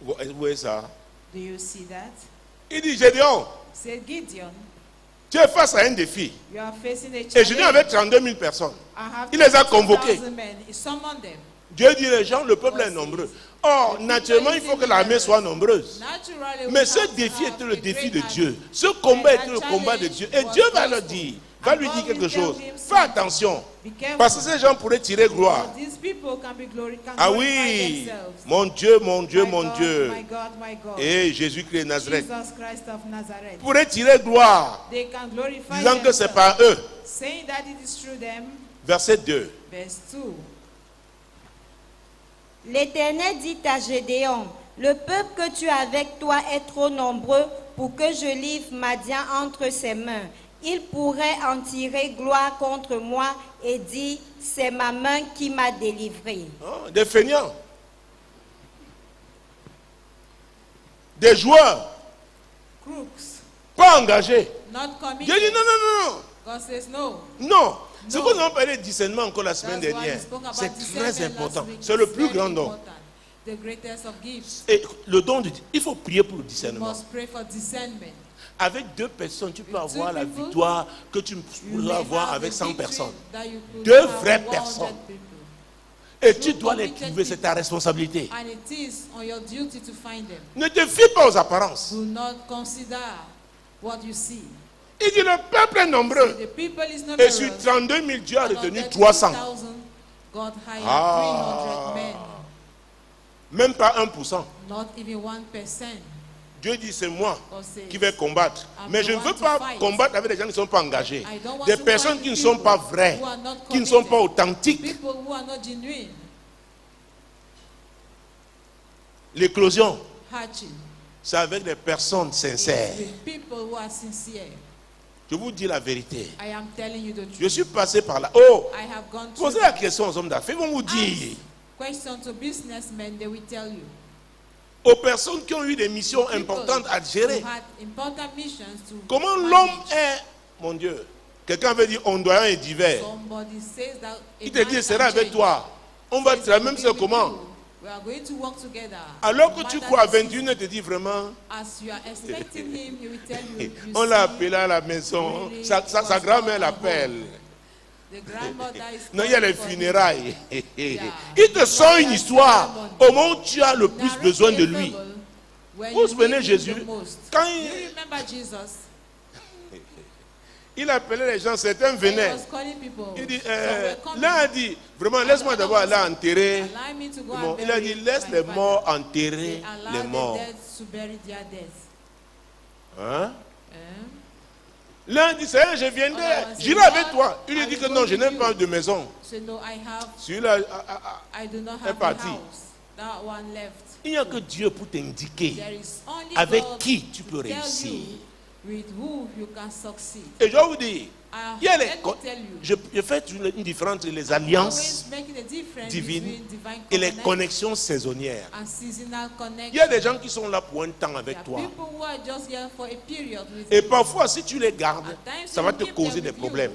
vous voyez ça? Do you see that? Il dit, Gédéon, Said Gideon, tu es face à un défi. you are facing a Et challenge. Gédéon avait 32 000 personnes. I have Il les a convoqués. 2,000 men. He summoned them. Dieu dit, les gens, le peuple est nombreux. Or, naturellement, il faut que l'armée soit nombreuse. Naturally, we Mais have ce to défi have était a le défi great de army. Dieu. Ce combat And était le that combat de challenge Dieu. Et was Dieu va gospel. leur dire, Va lui dire quelque chose. Fais attention. Parce que ces gens pourraient tirer gloire. These people can Ah glorify oui, themselves. mon Dieu, mon Dieu, My mon God, Dieu. my God, my God. Et Jésus-Christ de Nazareth Jesus Christ of Nazareth. pourrait tirer gloire, They can glorify disant que c'est themselves, par eux. saying that it is through them. Verset 2. Verse 2. L'Éternel dit à Gédéon, le peuple que tu as avec toi est trop nombreux pour que je livre Madian entre ses mains. Il pourrait en tirer gloire contre moi et dire, c'est ma main qui m'a délivré. Oh, des feignants. Des joueurs. Crooks, Pas engagés. not Dieu committed. dit non. God says no. Non. C'est Non. qu'on a parlé de discernement encore la semaine That's why dernière. we spoke about C'est discernment très important. last week. C'est le It's plus very grand don. important. The greatest of gifts. Et le don de Dieu, il faut prier pour le You discernement. must pray for discernment. Avec 2 personnes, tu peux With two avoir la people, victoire que tu You pourrais may avoir have avec the 100 victory personnes. that you could Deux have vraies 100 personnes. people. Et tu Two dois les committed trouver, c'est ta responsabilité. And it is on your duty to find them. Ne te fie pas aux apparences. Do not consider what you see. Il dit le peuple est nombreux. The people is Et numerous. sur 32 000, Dieu a Out of retenu the 300. 3,000, God hired Ah. 300 men. Même pas 1%. Not even 1%. Dieu dit c'est moi God says, qui vais combattre. I'm Mais the je ne one veux to pas fight. combattre avec des gens qui ne sont pas engagés. I don't want Des to personnes fight qui ne people sont pas vraies, who are not qui ne sont pas committed. authentiques. People who are not genuine. L'éclosion, Hatching. c'est avec des personnes sincères. With people who are sincere. Je vous dis la vérité. I am telling you the Je truth. suis passé par là. Oh, I have gone through posez la question aux hommes d'affaires. Ils vont vous dire. question to businessmen, they will tell you. Aux personnes qui ont eu des missions People importantes à gérer. who had important missions to Comment manage. l'homme est, mon Dieu, quelqu'un veut dire ondoyant et divers. Somebody says that a Il te man dit, can sera avec change. toi. On va Says travailler, he même will c'est be comment. with you. We are going to work together. Alors que No tu matter crois à the 21, il te dit vraiment, as you are expecting him, he will tell you. You on l'a see, appelé à la maison. really Sa was grand-mère not l'appelle. the grandmother is Non, il y a les calling for him. funérailles. Yeah. Il te sort une Yeah, histoire ceremony. au moment où tu as le plus Narrate besoin a de lui. fable when Vous vous you souvenez need him Jésus, the most. quand You remember Jesus? il appelait les gens, certains He venaient. was calling people. Il dit, Some were coming. l'un a dit, vraiment, laisse-moi d'abord aller enterrer. Allow me to go Bon, and il a bury dit, laisse my les father. morts They enterrer allow les the morts. dead to bury their dead. Hein? Eh? L'un dit, c'est je viendrai, j'irai avec toi. Il lui dit que non, je n'ai pas de maison. So no, I have. Celui-là, I do not est have a parti. house. That one left. il n'y a que Dieu pour t'indiquer There is only avec God qui tu to peux tell réussir. you with who you can succeed. Et je vais vous dire, il y a Let les, me tell you. je fais une différence entre les alliances Always making a difference divines between divine et les covenant connexions saisonnières. and seasonal connection. Il y a des gens qui sont là pour un temps There avec are toi. people who are just here for a period with Et you. parfois, si tu les gardes, At times ça you va te keep causer them des with you, problèmes.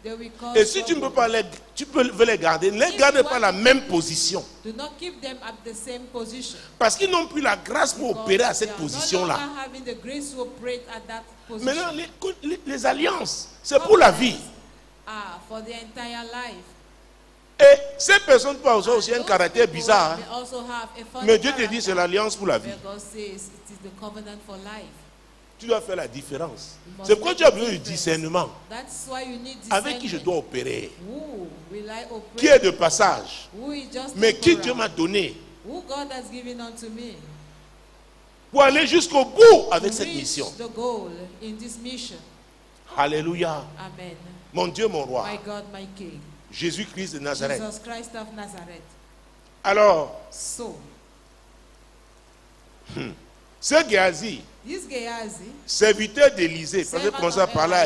they will cause Et si tu ne peux trouble. pas veux les garder, ne les If garde you pas want la to même position. Do not keep them at the same position. Parce qu'ils n'ont plus la grâce pour opérer à cette They are no position-là. longer having the grace to operate at that position. Maintenant, les alliances, c'est pour la vie. For the entire life. Et ces personnes peuvent avoir aussi un Those caractère people, bizarre. they hein. also have a funny Mais Dieu te dit, character. c'est l'alliance pour la vie. Where God says it is the covenant for life. Tu dois faire la différence. You must C'est pourquoi make tu as a besoin du difference. discernement. That's why you need Avec qui je discernment. dois opérer. Who will I operate? Qui est de passage. Who is just Mais qui temporal? Dieu m'a donné Who God has given unto me pour aller jusqu'au bout avec to cette reach mission. the goal in this mission. Alléluia. Amen. Mon Dieu, mon roi. My God, my King. Jésus-Christ de Nazareth. Jesus Christ of Nazareth. Alors, So, ce Géasi, this Gehazi serviteur d'Élysée, parce que comme ça par là,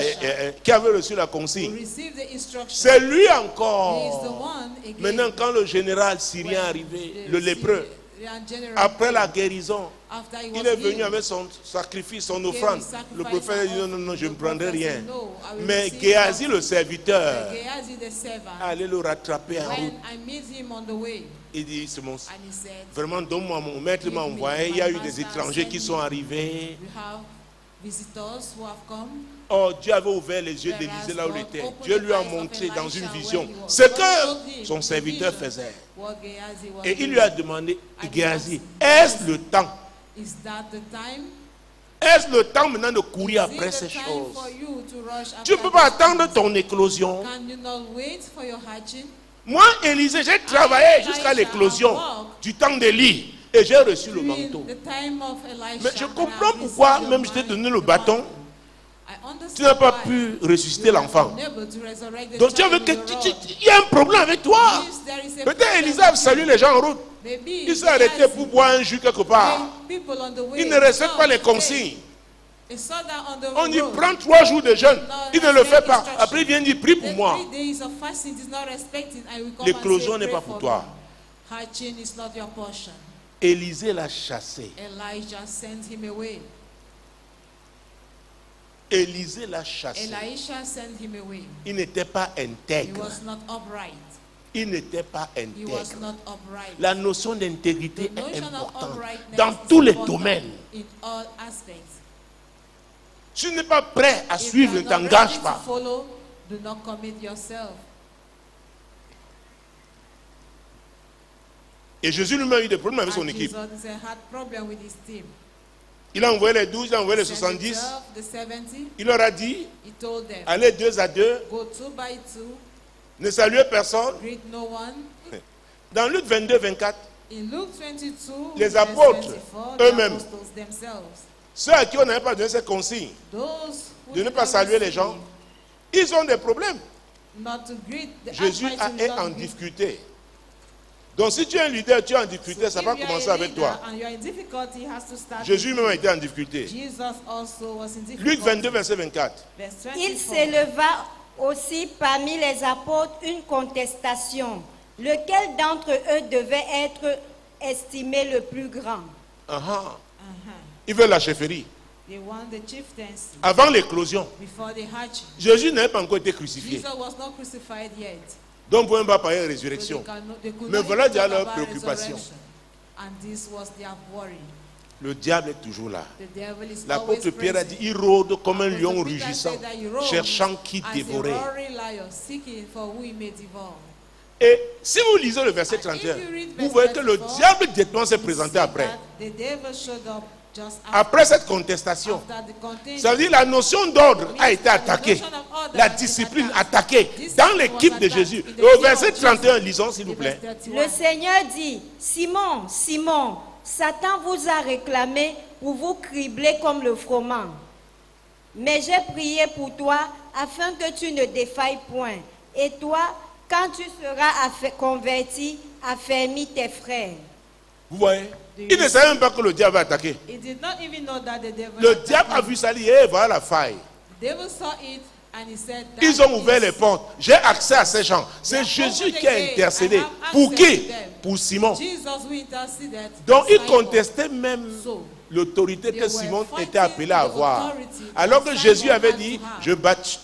qui avait reçu la will consigne, receive the instruction. c'est lui He is the encore. one again. Maintenant, quand le général syrien est arrivé, le lépreux, Syrian general, après la guérison, after he il was est venu healed, avec son sacrifice, son he gave offrande. his sacrifice Le prophète a dit non, non, non, je ne The prendrai prophet rien. said, "No, I will Mais receive Géasi, nothing." le serviteur, But Gehazi the servant, allez le rattraper en route. when I meet him on the way, Il dit, c'est mon... and he said, Vraiment, donne-moi, mon maître m'a Give me, envoyé. Il y a my eu des master étrangers qui sent sont me. arrivés. we have visitors who have come. Oh, Dieu avait ouvert les yeux d'Élisée là où il était. Dieu lui a montré dans une vision ce que son serviteur faisait. What Gehazi was Et il doing. lui a demandé, Géasi, est-ce le temps? Is that the time? Est-ce le temps maintenant de courir Is après it ces the time choses? for you to rush Tu ne after peux pas this attendre news. ton éclosion. Can you not wait for your hatching? Moi, Élisée, j'ai travaillé jusqu'à l'éclosion du temps d'Élie et j'ai reçu le During manteau. the time of Elisha, Mais je and I comprends have pourquoi, received même your je t'ai donné man- le the bâton, mantle. I understand tu n'as pas why pu you ressusciter are l'enfant. unable to resurrect the Donc tu child veux with que the rod. il y a un problème avec toi. If there is a Peut-être problem Élisée a with salué you, les gens en route. maybe Il s'est arrêté pour boire un jus quelque part. people on the way Il ne respecte pas les stopped, consignes. they saw that on the On dit road. prends 3 jours de jeûne. Il ne le fait pas. Après il vient dire prie pour The moi. 3 days of fasting is not respected. I will come L'éclosion and n'est say, pas pray pour for toi. me. Hatching is not your portion. Élisée l'a chassé. Elijah sent him away. Élisée l'a chassé. Elisha sent him away. Il n'était pas He intègre. was not upright. Il n'était pas He was intègre. not upright. La notion d'intégrité The est notion of importante uprightness dans is tous les important domaines. in all aspects. Si tu n'es pas prêt à If suivre, you ne are not t'engage ready to pas. follow, do not commit yourself. Et Jésus lui-même a eu des problèmes avec son And équipe. Jesus had problem with his team. Il a envoyé les 12, il a envoyé les Sent the 70. 12, the 70, Il leur a dit, he told them, allez 2 à 2, go 2 by 2, ne saluez personne. greet no one. Dans Luc 22, 24, In Luke 22, Les verse apôtres 24, the eux-mêmes. apostles themselves, ceux à qui on n'avait pas donné ces consignes those who de ne did pas not saluer les receive, gens, ils ont des problèmes. not to greet, the Jésus advice est to en not greet. difficulté. Donc si tu es un leader, tu es en difficulté, ça If va you are commencer a avec leader toi. and you are in difficulty, it has to start Jésus with même you. a été en difficulté. Jesus also was in difficulty. Luc 22, verset 24. Verse Il 24. s'éleva aussi parmi les apôtres une contestation. Lequel d'entre eux devait être estimé le plus grand? Ah, Uh-huh. ils veulent la chefferie. They want the chieftaincy Avant l'éclosion, before the hatching. Jésus n'avait pas encore été crucifié. Jesus was not crucified yet. Donc, on ne peut pas parler de So résurrection. they could Mais not voilà even déjà talk leur about préoccupation. resurrection. And this was their worry. Le diable est toujours là. The devil is L'apôtre always Pierre a dit, present. il rôde comme un Apostle lion Peter rugissant, said that he roamed cherchant qui as a dévorer. roaring lion, seeking for who he may devour. Et si vous lisez le verset And 31, if you read vous verse voyez que le 34, diable directement s'est You présenté see après. that the devil showed up just Après cette contestation, after the contention. ça veut dire la notion d'ordre a été attaquée. La discipline attaquée dans l'équipe de Jésus. Et au verset 31, lisons s'il vous plaît. Le Seigneur dit, Simon, Simon, Satan vous a réclamé pour vous cribler comme le froment. Mais j'ai prié pour toi afin que tu ne défailles point. Et toi, quand tu seras converti, affermis tes frères. Vous voyez? Il ne savait même pas que le diable va attaquer. He did not even know that the devil Le attacked diable a him. vu ça, il dit, eh, voilà la faille. The devil saw it and he said that Ils ont ouvert is- les portes. J'ai accès à ces gens. C'est Jésus qui a intercédé. Pour qui? Pour Simon. Jesus who interceded. Donc il Simon. contestait même So, l'autorité they que were Simon fighting était appelé à the avoir. authority Alors que that Jésus Simon avait had dit, to have. je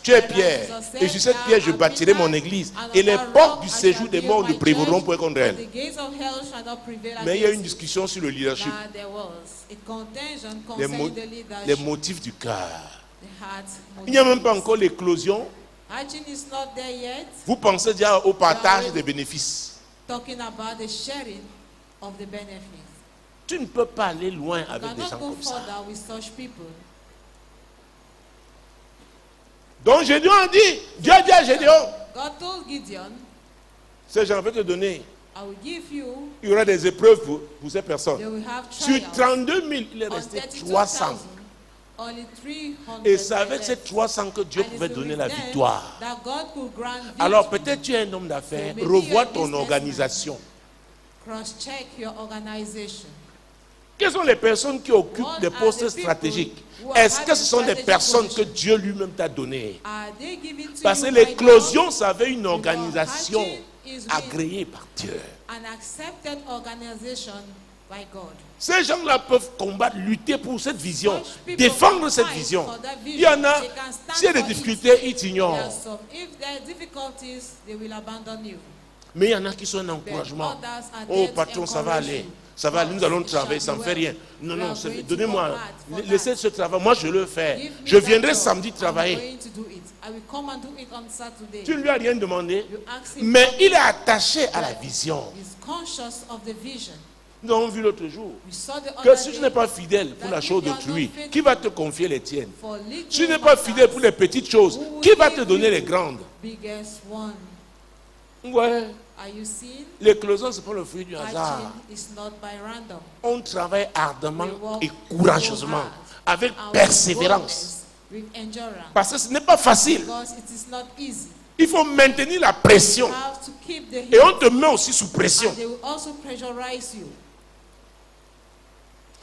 tu es And Pierre, Jesus said, et sur cette "Thou pierre je art bâtirai Peter, mon église, and et on les that portes rock du I séjour shall des build morts my ne prévaudront church, point contre and elle. the gates of hell shall not prevail Mais il y a against une it." discussion sur le leadership, Now there was a contention les, concerning the les leadership, motifs du cœur. the heart Il n'y a même pas motives. encore l'éclosion. Hatching is not there yet. Vous pensez déjà au partage des bénéfices. Talking about the sharing of the benefits. Tu ne peux pas aller loin You avec des gens cannot go comme ça. further with such people. Donc Gédéon a dit, Dieu a dit à Gédéon, God told Gideon, ces gens vont te donner, I will give you, il y aura des épreuves pour ces personnes. they will have Sur trials. 32 000, il est On resté 32,000, 300. only 300 Et c'est avec were ces left. 300 que Dieu And pouvait it's donner with la them victoire. that God could grant Alors victory. peut-être tu es un homme d'affaires, So maybe revois you're a ton businessman. organisation. Cross-check your organization. Quelles sont les personnes qui occupent What des are postes the people stratégiques? who are Est-ce que ce having sont des strategic personnes que positions? Dieu lui-même t'a données? Are they given to Parce que you by l'éclosion, God? ça avait une organisation hatching is with agréée par Dieu. an accepted organization by God. Ces gens-là peuvent combattre, lutter pour cette vision, Such people défendre can cette fight vision. for that vision. Il y en a, They can stand s'il y a des for it. difficultés, ils t'ignorent. Yes, so if there are difficulties, they will abandon you. Mais il y en a qui sont un But encouragement. others are Oh there to patron, ça va encourage aller. you. Ça va aller, nous allons travailler, ça ne me fait rien. Non, non, donnez-moi, laissez ce travail, moi je le fais. Give me Je that viendrai job. samedi I'm travailler. going to do it. I will come and do it on Saturday. Tu ne lui as rien demandé, You ask him, mais il est attaché à la vision. he's conscious of the vision. Nous avons vu l'autre jour We saw the que other si tu day n'es pas fidèle pour la that chose if you are d'autrui, not faithful qui va te confier les tiennes? for little Si tu n'es pas fidèle pour les petites choses, who will qui va te give donner you les grandes? biggest one. Ouais. Are you seeing? L'éclosion, ce n'est pas le fruit du hasard. Hatching is not by random. On travaille ardemment We work et courageusement, so hard avec and with persévérance. boldness, with endurance. Parce que ce n'est pas facile. Because it is not easy. Il faut maintenir la pression. You have to keep the Et heat. on te met aussi sous pression. And they will also pressurize you.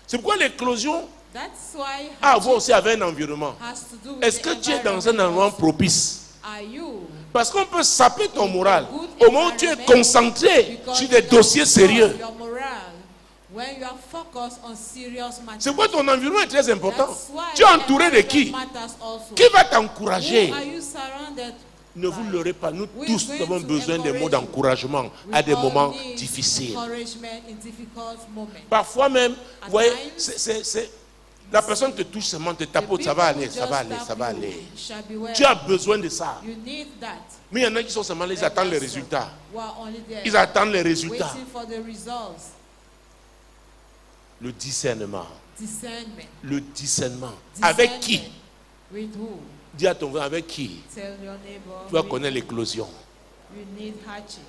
C'est pourquoi l'éclosion That's why a à voir hatching aussi avec un environnement. has to do with Est-ce the que tu es dans un environment environnement also. propice? Are you Parce qu'on peut saper ton moral good au moment où tu es environment concentré because sur you des can dossiers control sérieux. your morale when you are focused on serious matters. C'est pourquoi ton environnement est très important. That's why Tu es entouré de environment qui? matters also. Qui va Who t'encourager? are you surrounded Ne vous by? leurrez pas. Nous Who is tous going avons to besoin des mots encourage you? d'encouragement We à des all moments need difficiles. encouragement in difficult moments. Parfois même, At vous voyez, times, la personne te touche seulement, te The tapote, ça people va who aller, ça va just aller, ça tap va you aller. shall be well. Tu as besoin de ça. You need that. Mais il y en a qui sont seulement là, ils attendent les résultats. Who are only there Ils attendent les résultats. waiting for the results. Le discernement. Discernment. Le discernement. Avec qui? Discernment. With who? Dis à ton frère, avec qui? Tell your neighbor. Tu vas with connaître who. l'éclosion. You need hatching.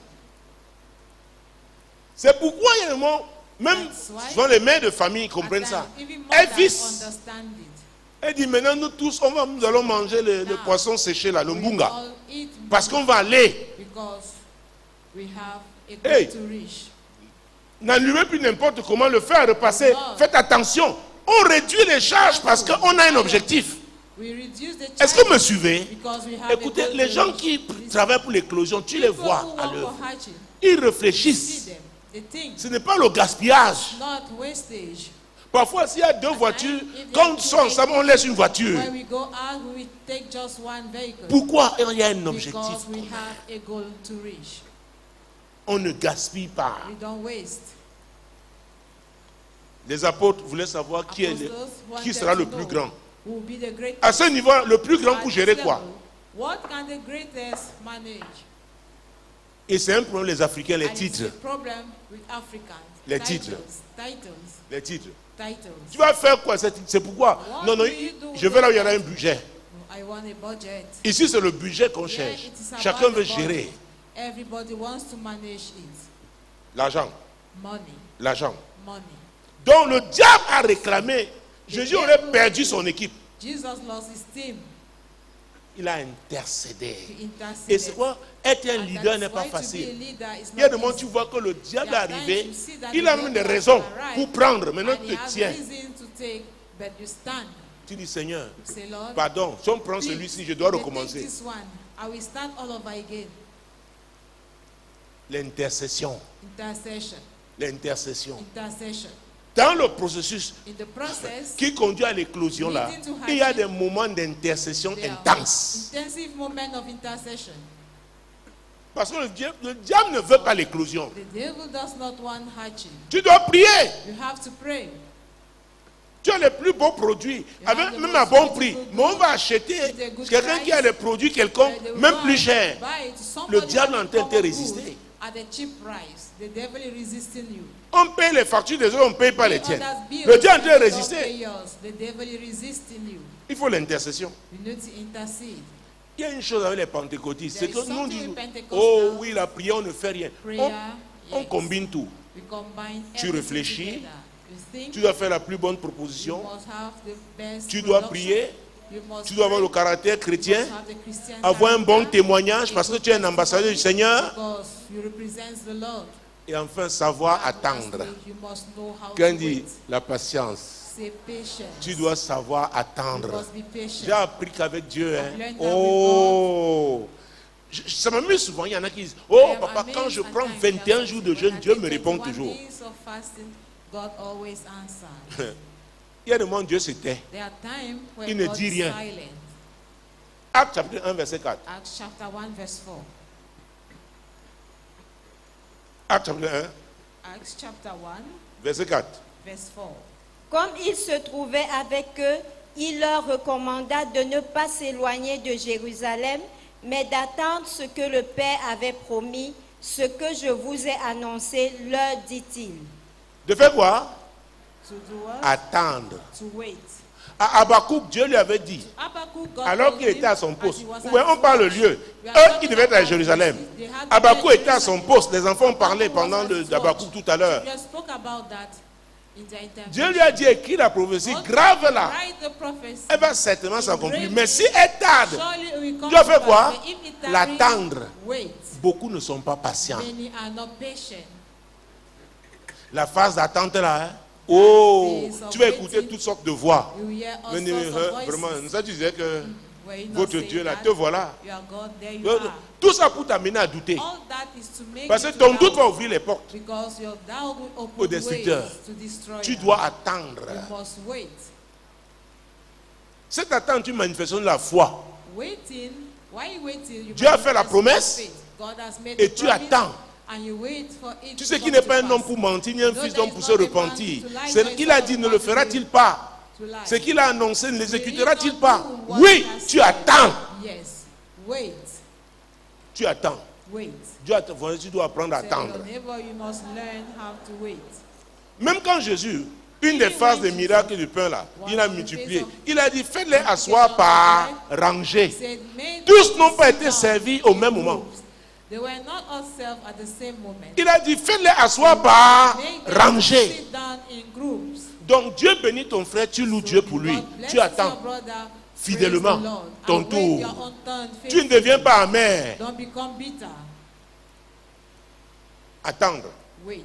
C'est pourquoi il y a des moments, même That's why souvent les mères de famille At comprennent times, ça. even Elles mothers vissent. understand it. Elle dit maintenant nous tous, nous allons manger le Now, poisson séché là, le We mbunga. all eat Parce qu'on va aller. because we have a goal Hey. to reach. N'allumez plus n'importe comment, le fer repasser. Non. Faites attention. On réduit les charges parce qu'on a un objectif. We reduce the Est-ce que vous me charge suivez? because we have a Écoutez, goal les to gens reach. qui These travaillent pour l'éclosion, tu les people vois who à work l'œuvre. for hatching, Ils see réfléchissent. them, they think, Ce n'est pas le gaspillage. not wastage. Parfois, s'il y a deux voitures, if quand there on are sort ensemble, on laisse une voiture. When we go out, we take just one vehicle Pourquoi? Il y a un objectif. because we have a goal to reach. On ne gaspille pas. We don't waste. Les apôtres voulaient savoir qui Apostles sera wanted le to plus know grand. who will be the greatest. À ce niveau, le plus grand At pour this gérer quoi? level, what can the greatest manage? Et c'est un problème, les Africains, les And it's titres. a problem with Africans. Les Titles, titres. Les titres. titles. Tu vas faire quoi? C'est pourquoi? What Non, non, do you do je vais là où il y aura un with budget. I want a budget. Ici, c'est le budget qu'on Yeah, cherche. it is about Chacun the veut budget. gérer. Everybody wants to manage it. L'argent. Money, L'argent. money. Donc le diable a réclamé. Jésus aurait perdu son équipe. Jesus lost his team. Il a intercédé. He interceded. Et c'est quoi? Être un And leader that's n'est pas why to be a facile. leader is Il y a not des moments où tu easy. vois que le diable est There are times arrivé. you see that Il the a même des devil has raisons arrived pour prendre. Maintenant, and tu he te has tiens. reason to take, but you stand. Tu dis, Seigneur, Say, Lord, pardon, si on prend please, celui-ci, je dois if you take recommencer. this one, I will start all over again. L'intercession. Intercession. L'intercession. Intercession. Dans le processus In the process, qui conduit à l'éclosion là, leading to il y a hatching, des moments d'intercession there are intenses. intensive moment of intercession. Parce que le diable ne veut pas l'éclosion. The devil does not want hatching. Tu dois prier. You have to pray. Tu as les plus beaux produits, avec have the même à most bon beautiful prix. goods Mais on va acheter with a good quelqu'un qui a price. les produits quelconques, They will même buy- plus cher. buy it to Le somebody diable est who en train de te common résister. good at a cheap price. The devil is resisting you. On paye les factures des autres, on ne paye pas les Pay tiennes. others' bills, Le diable est en train de you don't résister. pay yours. The devil is resisting you. Il faut l'intercession. You need to intercede. Il y a une chose avec les pentecôtistes, c'est There que is nous on something dit, with Pentecostals. oh oui, la prière, on ne fait rien. Prayer, On yes. combine tout. We combine Tu everything réfléchis, together. You think, Tu dois faire la plus bonne you proposition. must have the best Tu dois production. prier. You must Tu dois avoir le pray. caractère You chrétien. must have the Christian Avoir un bon character. témoignage parce que tu es un ambassadeur du Seigneur. Because you represent the Lord. Et enfin, savoir And attendre. lastly, you must know how Quand to dit wait. la patience, Say patience. tu dois savoir You attendre. must be patient. J'ai appris qu'avec Dieu, hein, I've learned that oh, ça m'amuse souvent. Il y en a qui disent, oh I am papa, quand je amazed prends at times 21 that jours de when jeûne, I Dieu take me répond 21 toujours. days of fasting, God always answers. Il y a des moments où Dieu se tait. There are times when Il ne God dit is rien. silent. Acte chapitre 1, verset 4. Acts chapter 1 verse 4. Acte chapitre 1, Acts chapter 1 verset 4. verse 4. Comme il se trouvait avec eux, il leur recommanda de ne pas s'éloigner de Jérusalem, mais d'attendre ce que le Père avait promis, ce que je vous ai annoncé, leur dit-il. De faire quoi? To do what? Attendre. To wait. À Habakkuk, Dieu lui avait dit, Habakkuk, God alors told qu'il était him, à son as poste, he was vous at voyez, on his parle le post, lieu. we are Eux, talking ils devaient être à about Jérusalem. places. They had to Habakkuk be at était à son Jerusalem. poste. Les enfants ont parlé Habakkuk was pendant at his d'Habakkuk watch. tout à l'heure. We just spoke about that in the intervention. Dieu lui a dit, écris la prophétie God grave là. write the prophecy. Elle va certainement s'accomplir. Mais si elle tarde, Surely it will come Dieu a to fait pass. quoi? But if it tarries, L'attendre. wait. Beaucoup ne sont pas patients. Many are not patient. La phase d'attente là, hein? Oh, Phase of tu vas écouter waiting. toutes sortes de voix. You hear all Mais sorts of voices. vraiment, ça tu disais que Were you not votre saying Dieu là, that? te voilà. You are God, there you are. Tout ça pour t'amener à douter. All that is to make Parce que you to ton doubt. doute va ouvrir les portes. Because your doubt will open Au destructeur. ways to destroy Tu them. dois attendre. You must wait. Cette attente est une manifestation de la foi. Waiting, why you waiting? You Dieu a must fait la manifest promesse faith. God has made et the tu promise, attends. and you wait for it Tu to sais qu'il come n'est pas to un homme pass. pour mentir, ni un No, fils there d'homme is pour not se a man repentir. to lie, C'est nor is qu'il a son dit, ne man le to fera-t-il do- pas? to lie. C'est qu'il a annoncé, ne Will he l'exécutera-t-il not pas? do what Oui, he has tu said? attends. Yes, wait, Tu attends. wait. Dieu attend. Voilà, tu dois apprendre à Tell attendre. your neighbor you must learn how to wait. Même quand Jésus, une des phases des miracles du pain là, il a multiplié. Il a dit, faites-les asseoir par rangée. He said, "Make Tous n'ont pas sit été down servis au in même moment. groups." They were not all served at the same moment. Il a dit, faites-les asseoir par Make them rangée. sit down in groups. Donc Dieu bénit ton frère, tu loues Dieu pour lui. God bless Tu attends your brother, fidèlement praise the Lord, ton and wait tour. your own turn Tu ne deviens pas amer. Don't become bitter. Attendre. Wait.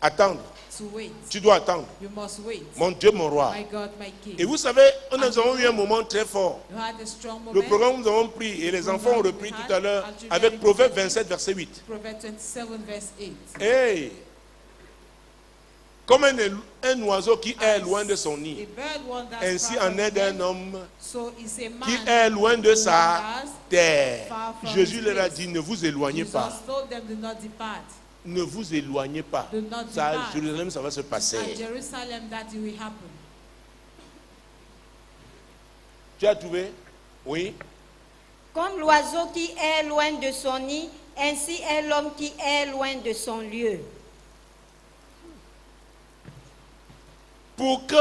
Attendre. To wait. Tu dois attendre. You must wait. Mon Dieu, mon roi. My God, my King. Et vous savez, nous avons eu un moment très fort. You had a strong moment. Le programme nous avons pris et les enfants ont repris tout à l'heure avec Proverbe 27, verset 8. Proverbs 27, verse 8. Hey! Comme un oiseau qui est loin de son A nid, bird wanders ainsi far en from est his d'un nest, homme so is a man qui est loin de who sa wanders terre. far from Jésus his leur a place. dit, ne vous éloignez Jesus pas. told them, do not depart. Ne vous éloignez pas. Do not Ça, à depart. Jérusalem, ça va se At passer. Jerusalem that it will happen. Tu as trouvé? Oui. Comme l'oiseau qui est loin de son nid, ainsi est l'homme qui est loin de son lieu. Pour que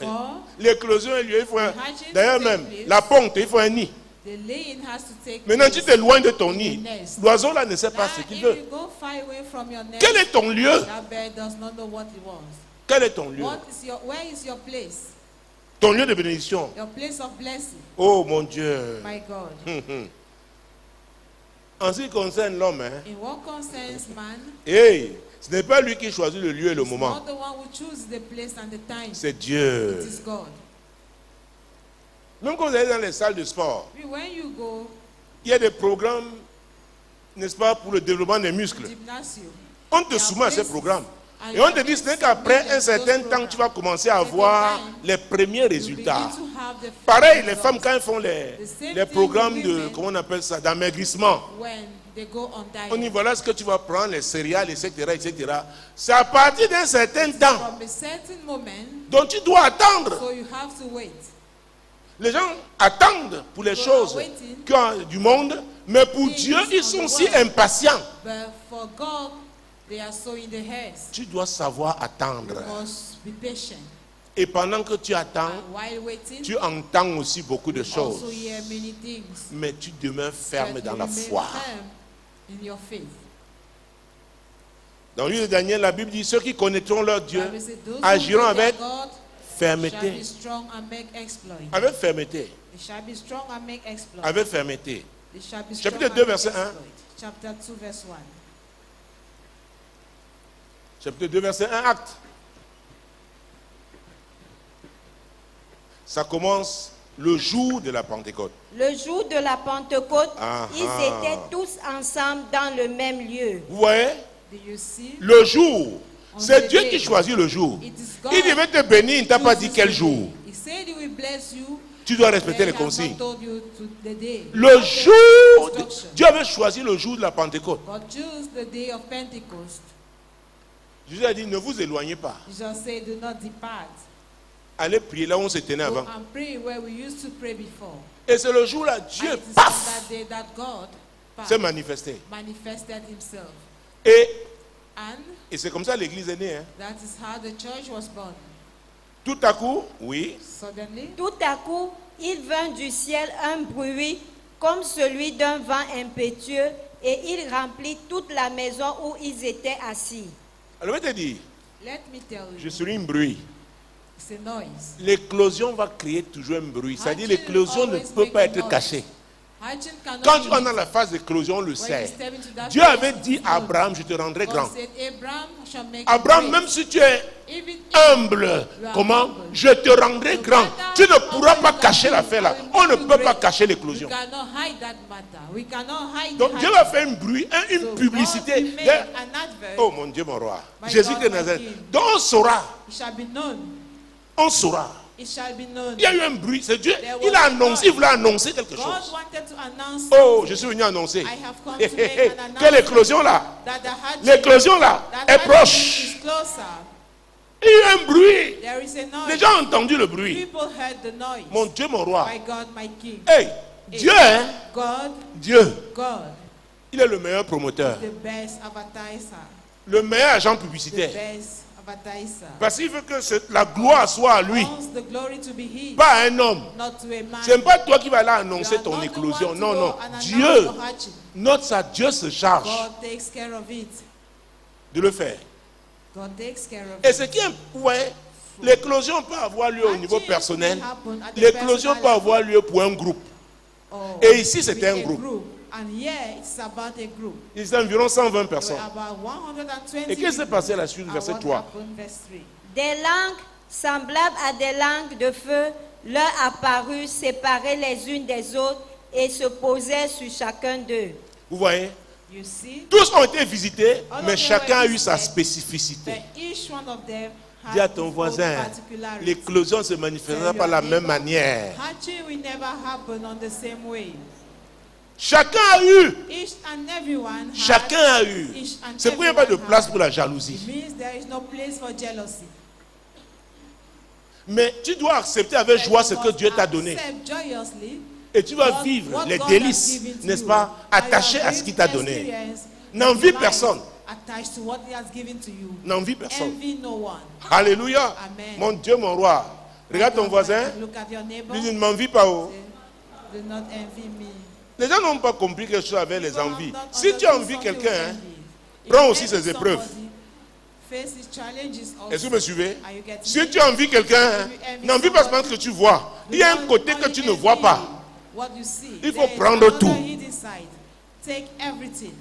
For l'éclosion ait lieu, il faut un... hatching D'ailleurs to take même, place, la ponte, il faut un nid. the laying has to take Maintenant, place. tu t'éloignes de ton nid. in the nest. L'oiseau là ne sait pas Now, ce qu'il if veut. you go far away from your nest, Quel est ton lieu? that bird does not know what he wants. Quel est ton lieu? Where is your place? Ton lieu de bénédiction. Your place of blessing, Oh mon Dieu. my God. En ce qui concerne l'homme, hein, In what concerns man, hey, ce n'est pas lui qui choisit le lieu et le it's moment. not the one who chooses the place and the time. C'est It Dieu. is God. Même quand vous allez dans les salles de sport, When you go il y a des programmes, n'est-ce pas, pour le développement des muscles. gymnasium, On te soumet à ces programmes. Et on te dit, ce n'est qu'après un certain temps que tu vas commencer à avoir les premiers you résultats. begin to have the Pareil, first les femmes, results. quand elles font les programmes de, comment on appelle ça, d'amaigrissement, When they go on diet, on dit, voilà ce que tu vas prendre, les céréales, etc., etc. C'est à partir d'un certain temps. from a certain moment, Donc tu dois attendre. so you have to wait. Les gens attendent pour les choses qui ont du monde, mais pour Dieu, ils sont si impatients. But for God, they are so in the haste. Tu dois savoir You attendre. must be patient. Et pendant que tu attends, And while waiting, tu entends aussi beaucoup de also choses. hear many things. Mais tu demeures ferme But dans you la remain foi. firm in your faith. Dans le livre de Daniel, la Bible dit, ceux qui connaîtront leur Dieu Bible says, those who agiront know their avec God shall fermeté. be strong and make exploit. Avec fermeté. They shall be strong and make exploit. Avec fermeté. They shall be Chapitre strong 2, and make verset 1. exploit. Chapter 2, verse 1. Chapitre 2, verset 1, acte. Ça commence le jour de la Pentecôte. Le jour de la Pentecôte, Ah, ils ah. étaient tous ensemble dans le même lieu. Vous voyez? Do you see? Le jour. On C'est the Dieu day. qui choisit le jour. It is God Il devait te bénir, il ne t'a pas dit chooses quel the jour. day. He said he will bless you. Tu dois but respecter he les has not consignes. told you to the day. Le jour, Dieu avait choisi le jour de la Pentecôte. God chose the day of Pentecost. Jésus a dit, ne vous éloignez pas. Jesus said, do not depart. Allez prier là où on se tenait Go avant. and pray where we used to pray before. Et c'est le jour là, And Dieu, it is on paf, that day that God s'est manifesté. manifested himself. Et And Et c'est comme ça que l'église est née. Hein. that is how the church was born. Tout à coup, oui, Suddenly, Tout à coup, il vint du ciel un bruit comme celui d'un vent impétueux et il remplit toute la maison où ils étaient assis. alors je vais te dire, let me tell je you, suis un bruit. it's a noise. L'éclosion va créer toujours un bruit. C'est-à-dire Hatching l'éclosion ne always peut make pas a être noise. cachée. Hatching cannot Quand be tu es dans hidden. la phase d'éclosion, on le When you sait. step into that Dieu place, avait dit à Abraham, je te rendrai grand. God said, Abraham shall make Abraham, you même great. si tu es Even humble, comment? Je te rendrai grand. Tu ne pourras pas cacher l'affaire là. On ne peut pas cacher we l'éclosion. cannot hide that matter. We cannot hide Donc the Dieu hatching. va faire un bruit, une So publicité. God will make an advert. Oh mon Dieu, mon roi. My Jésus God, de my Nazareth. King. Donc on saura. It shall be known. On saura. It shall be known. Il y a eu un bruit. C'est Dieu. There Il was a a annoncé, noise. il voulait annoncer quelque God chose. wanted to announce Oh, something. je suis venu annoncer. I have come Hé, to hé, make hé. an announcement. Que l'éclosion là, That the hatching, l'éclosion là that est hatching proche. is closer. Il y a eu un bruit. There is a noise. Les gens ont entendu le bruit. People heard the noise. Mon Dieu, mon roi. My God, my King. Hey, Dieu, hein? God, Dieu, il est le meilleur promoteur, the best advertiser. le meilleur agent The publicitaire. best advertiser. Parce qu'il veut que la gloire soit à lui, Wants the glory to be his, pas à un homme. not to a man. Ce n'est pas toi qui vas aller You annoncer are ton not the éclosion. one to Non, go non. and announce Dieu, your hatching. note ça, Dieu se charge God takes care of it. de le faire. God takes care of Et it. ce qui est, ouais, l'éclosion peut avoir lieu au niveau Hatching personnel. can happen at the L'éclosion personal peut avoir level. lieu pour un groupe. Or Et ici, c'était with un a groupe. And here it's about a group. Il y a environ 120 There personnes. were about 120 Et qu'est-ce qui s'est people. passé à la suite du And verset what 3? happened, verse 3? Des langues semblables à des langues de feu leur apparurent séparées les unes des autres et se posaient sur chacun d'eux. Vous voyez? You see? Tous ont été visités, All of mais them chacun a were eu sa visited, spécificité. But each one of them Dis à had ton its voisin, own particularity. l'éclosion ne se manifestera Tell pas de la your même neighbor, manière. Hatching will never happen on the same way. Chacun a eu. Each and everyone had, Chacun a eu. each and C'est pourquoi il n'y a pas de everyone place had. pour la jalousie. It means there is no place for jealousy. Mais tu dois accepter avec joie ce que Dieu t'a donné. Accept joyously Et tu vas what- vivre what les God has délices, given to n'est-ce you. pas, And you attaché are à ce qu'il t'a going to donné. experience N'envie life personne. Attached to what he has given to you. N'envie personne. Envy no one. Alléluia. Amen. Mon Dieu, mon roi. Regarde ton voisin. Look at your neighbor. Lui dit, ne m'envie pas. Oh. Say, do not envy me. Les gens n'ont pas compris quelque chose avec les People have envies. not Si tu understood envies something quelqu'un, with hein, envy. If prends you aussi envy ses épreuves. somebody, face his challenges also. Est-ce que vous me suivez? Are you getting Si me? tu envies quelqu'un, hein, n'envie pas seulement ce que tu vois. Il y a un côté que tu ne vois pas. What you see. Il faut There is prendre another tout. hidden side. Take everything.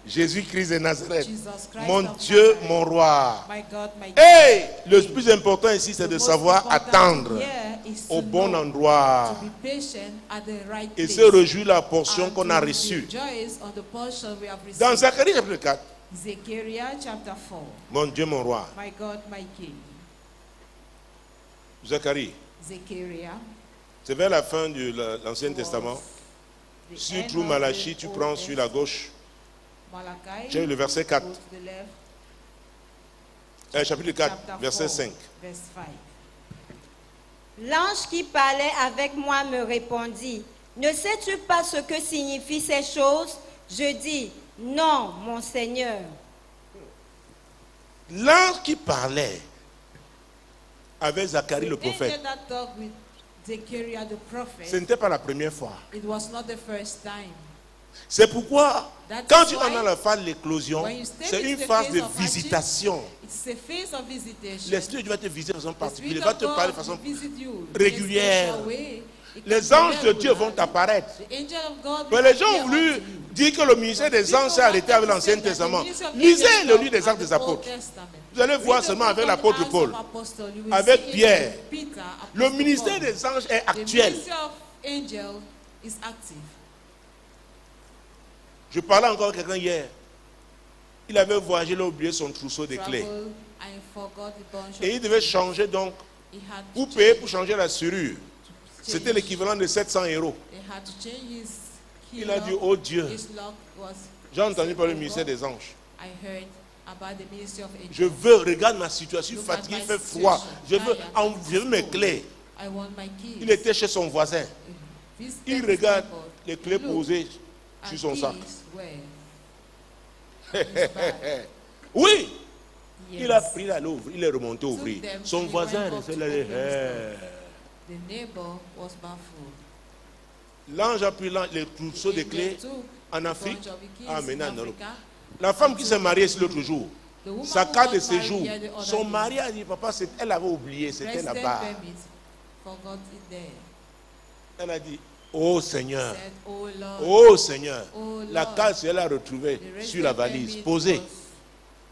Jésus-Christ de Nazareth. Jesus Christ Mon of Dieu, Nazareth. mon roi. My God, my Hey, le plus important ici, c'est The de most savoir important attendre here is to au bon know, endroit to be patient at the right et place. se réjouir de la portion And qu'on a to reçue. rejoice on the portion we have received. Dans Zacharie chapitre 4, Zechariah chapter 4. mon Dieu, mon roi. My God, my King. Zacharie, Zechariah. c'est vers la fin de l'Ancien Testament. The Si end tu trouves of Malachie, the tu Old prends sur la Testament. gauche. Malachi, J'ai le verset 4, go to the left. chapitre 4, Chapter verset 4, 5. Verse 5. L'ange qui parlait avec moi me répondit, ne sais-tu pas ce que signifient ces choses? Je dis, non, mon Seigneur. L'ange qui parlait avec Zacharie le The prophète, angel that talked with Zechariah the ce prophet, n'était pas la première fois. it was not the first time. C'est pourquoi, That quand is tu es why dans la phase de l'éclosion, when you step c'est into une the phase phase de of hatching, visitation. It's a phase of visitation. L'Esprit de Dieu va te visiter de façon The particulière, Spirit il va of te parler de God façon will visit you régulière. in a special way. It can Les be anges de Dieu regular. vont apparaître. The angel of God Mais will les gens appear ont voulu unto you. dire que le ministère des anges s'est arrêté avec l'Ancien Testament. Lisez le livre des Actes des Apôtres. Vous allez voir seulement avec l'apôtre Paul, avec Pierre. Le ministère des anges est actuel. Je parlais encore à quelqu'un hier. Il avait voyagé, il a oublié son trousseau de clés. Et il devait changer donc, ou payer pour changer la serrure. C'était l'équivalent de 700 €. Il a dit, oh Dieu, j'ai entendu parler du ministère des anges. Je veux, regarde ma situation, je suis fatigué, il fait froid. Je veux mes clés. Il était chez son voisin. Il regarde les clés posées sur son sac. Oui. Yes. Il a pris la louvre, il est remonté Took ouvrir. them, Son he voisin went up restait to là. open the store. The neighbor was baffled. L'ange a pris les trousseaux de Angel clés took en the Afrique. bunch of the keys Ah, in maintenant, non. Africa. La femme qui s'est mariée ici l'autre jour, The woman sa who carte de got married séjour, here the other son day, mari a dit, papa, elle avait oublié, c'était resident là-bas. permit, forgot it there. Elle a dit, oh Seigneur, Said, oh Lord, oh Seigneur, oh la Lord. carte, elle a retrouvée The sur la resident valise, permit posée.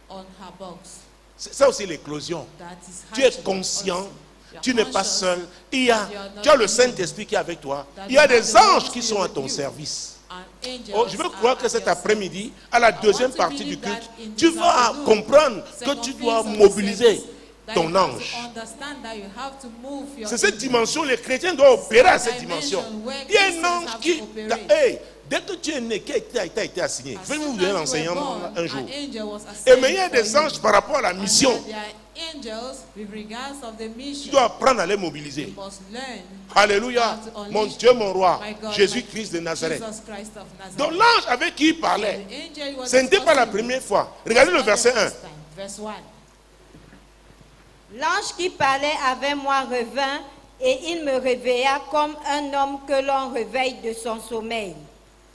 was on her box. C'est ça aussi l'éclosion. That is Tu es hatching conscient, also. You are tu n'es pas conscious seul. Tu as le Saint-Esprit qui est avec toi. that Il y a you have des the Holy anges qui Spirit sont à with ton you. service. And angels Oh, je veux are croire que at cet your après-midi, à la deuxième to partie du believe culte, that in tu this vas afternoon, comprendre que second tu phase dois of the mobiliser service, that ton you have to ange. understand that you have to move your C'est cette angel. dimension, les chrétiens doivent opérer à cette Dimension dimension. where Il y a un Christians ange have qui... to operate. Hey, dès que tu es né, qui a été assigné. As Je vais vous soon donner as you l'enseignement were born, un jour. an angel was Et assigned mais il y a for des you. anges par rapport à la And mission. there are angels with regards of the Tu mission. dois apprendre à les mobiliser. You must learn Alléluia. how to unleash Mon Dieu, mon roi, my God, Jésus-Christ de Nazareth. Jesus Christ of Nazareth. Donc l'ange avec qui il parlait, The angel he was ce n'était pas la discussing première fois. Regardez le was not verset the 1. first time. Verse 1. L'ange qui parlait avec moi revint et il me réveilla comme un homme que l'on réveille de son sommeil.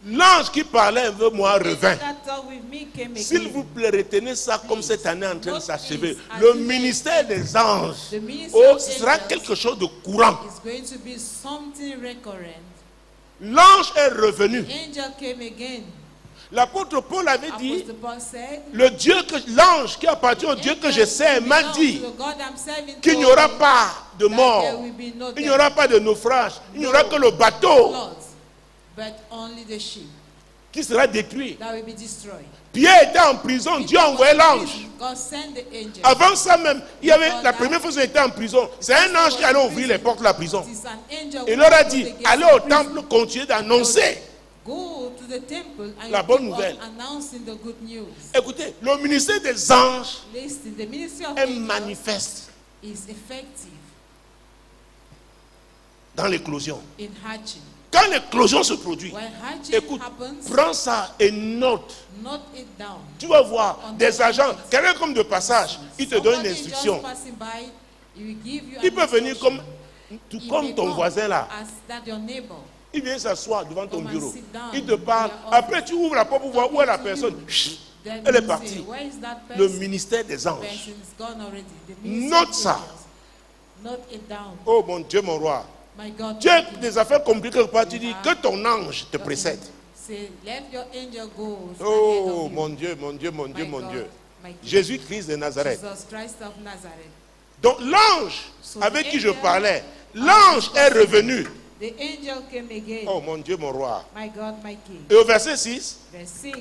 L'ange qui parlait avec moi revint. That talk with me came S'il again. vous plaît, retenez ça comme cette année est en train de What s'achever. is Le as you ministère des anges, The ministry oh, of ce sera angels quelque chose de courant. is going to be something recurrent. L'ange est revenu. The angel came again. L'apôtre Paul avait dit, Apostle Paul said, l'ange qui appartient au Dieu que je sais m'a dit qu'il n'y aura pas de mort, il n'y aura pas de naufrage, il n'y aura que le bateau but only the ship qui sera détruit. that will be destroyed. Pierre était en prison, Dieu a envoyé l'ange. God sent the angel. Avant ça même, il y avait la première fois qu'il était en prison, c'est un ange qui allait ouvrir les portes de la prison. It is an angel Il who leur a opens dit, the gates allez of au prison. temple, continuez d'annoncer. Go to the temple and La you bonne keep on nouvelle. announcing the good news. Écoutez, le ministère des anges Listen, the ministry of est angels manifeste is effective dans l'éclosion. in hatching. Quand l'éclosion se produit, When hatching écoute, happens, prends ça et note. note it down. Tu vas voir des agents, quelqu'un comme de passage, il te donne une Somebody instruction. just passing by, he will give you Il an peut venir instruction. tout He comme may ton come voisin là. as that your neighbor. Il vient s'asseoir devant ton Come and bureau. sit down Il te parle. in your office. Après, tu ouvres la porte pour voir où est la personne. Chut, Then elle est you partie. say, where is that Le person? ministère des anges. Person is gone already. The ministry Note of ça. angels. Note it down. Oh mon Dieu, mon roi. My God. Tu as thank you. des affaires compliquées quelque part, tu dis que ton ange te précède. Say, let your angel go. ahead Oh of you. mon Dieu, mon Dieu, mon Dieu, My mon God, Dieu. my King. Jésus-Christ de Nazareth. Jesus Christ of Nazareth. Donc l'ange So avec the qui je angel- parlais, l'ange est revenu. The angel came again. Oh mon Dieu, mon roi. My God, my King. Et au verset 6, Verse 6.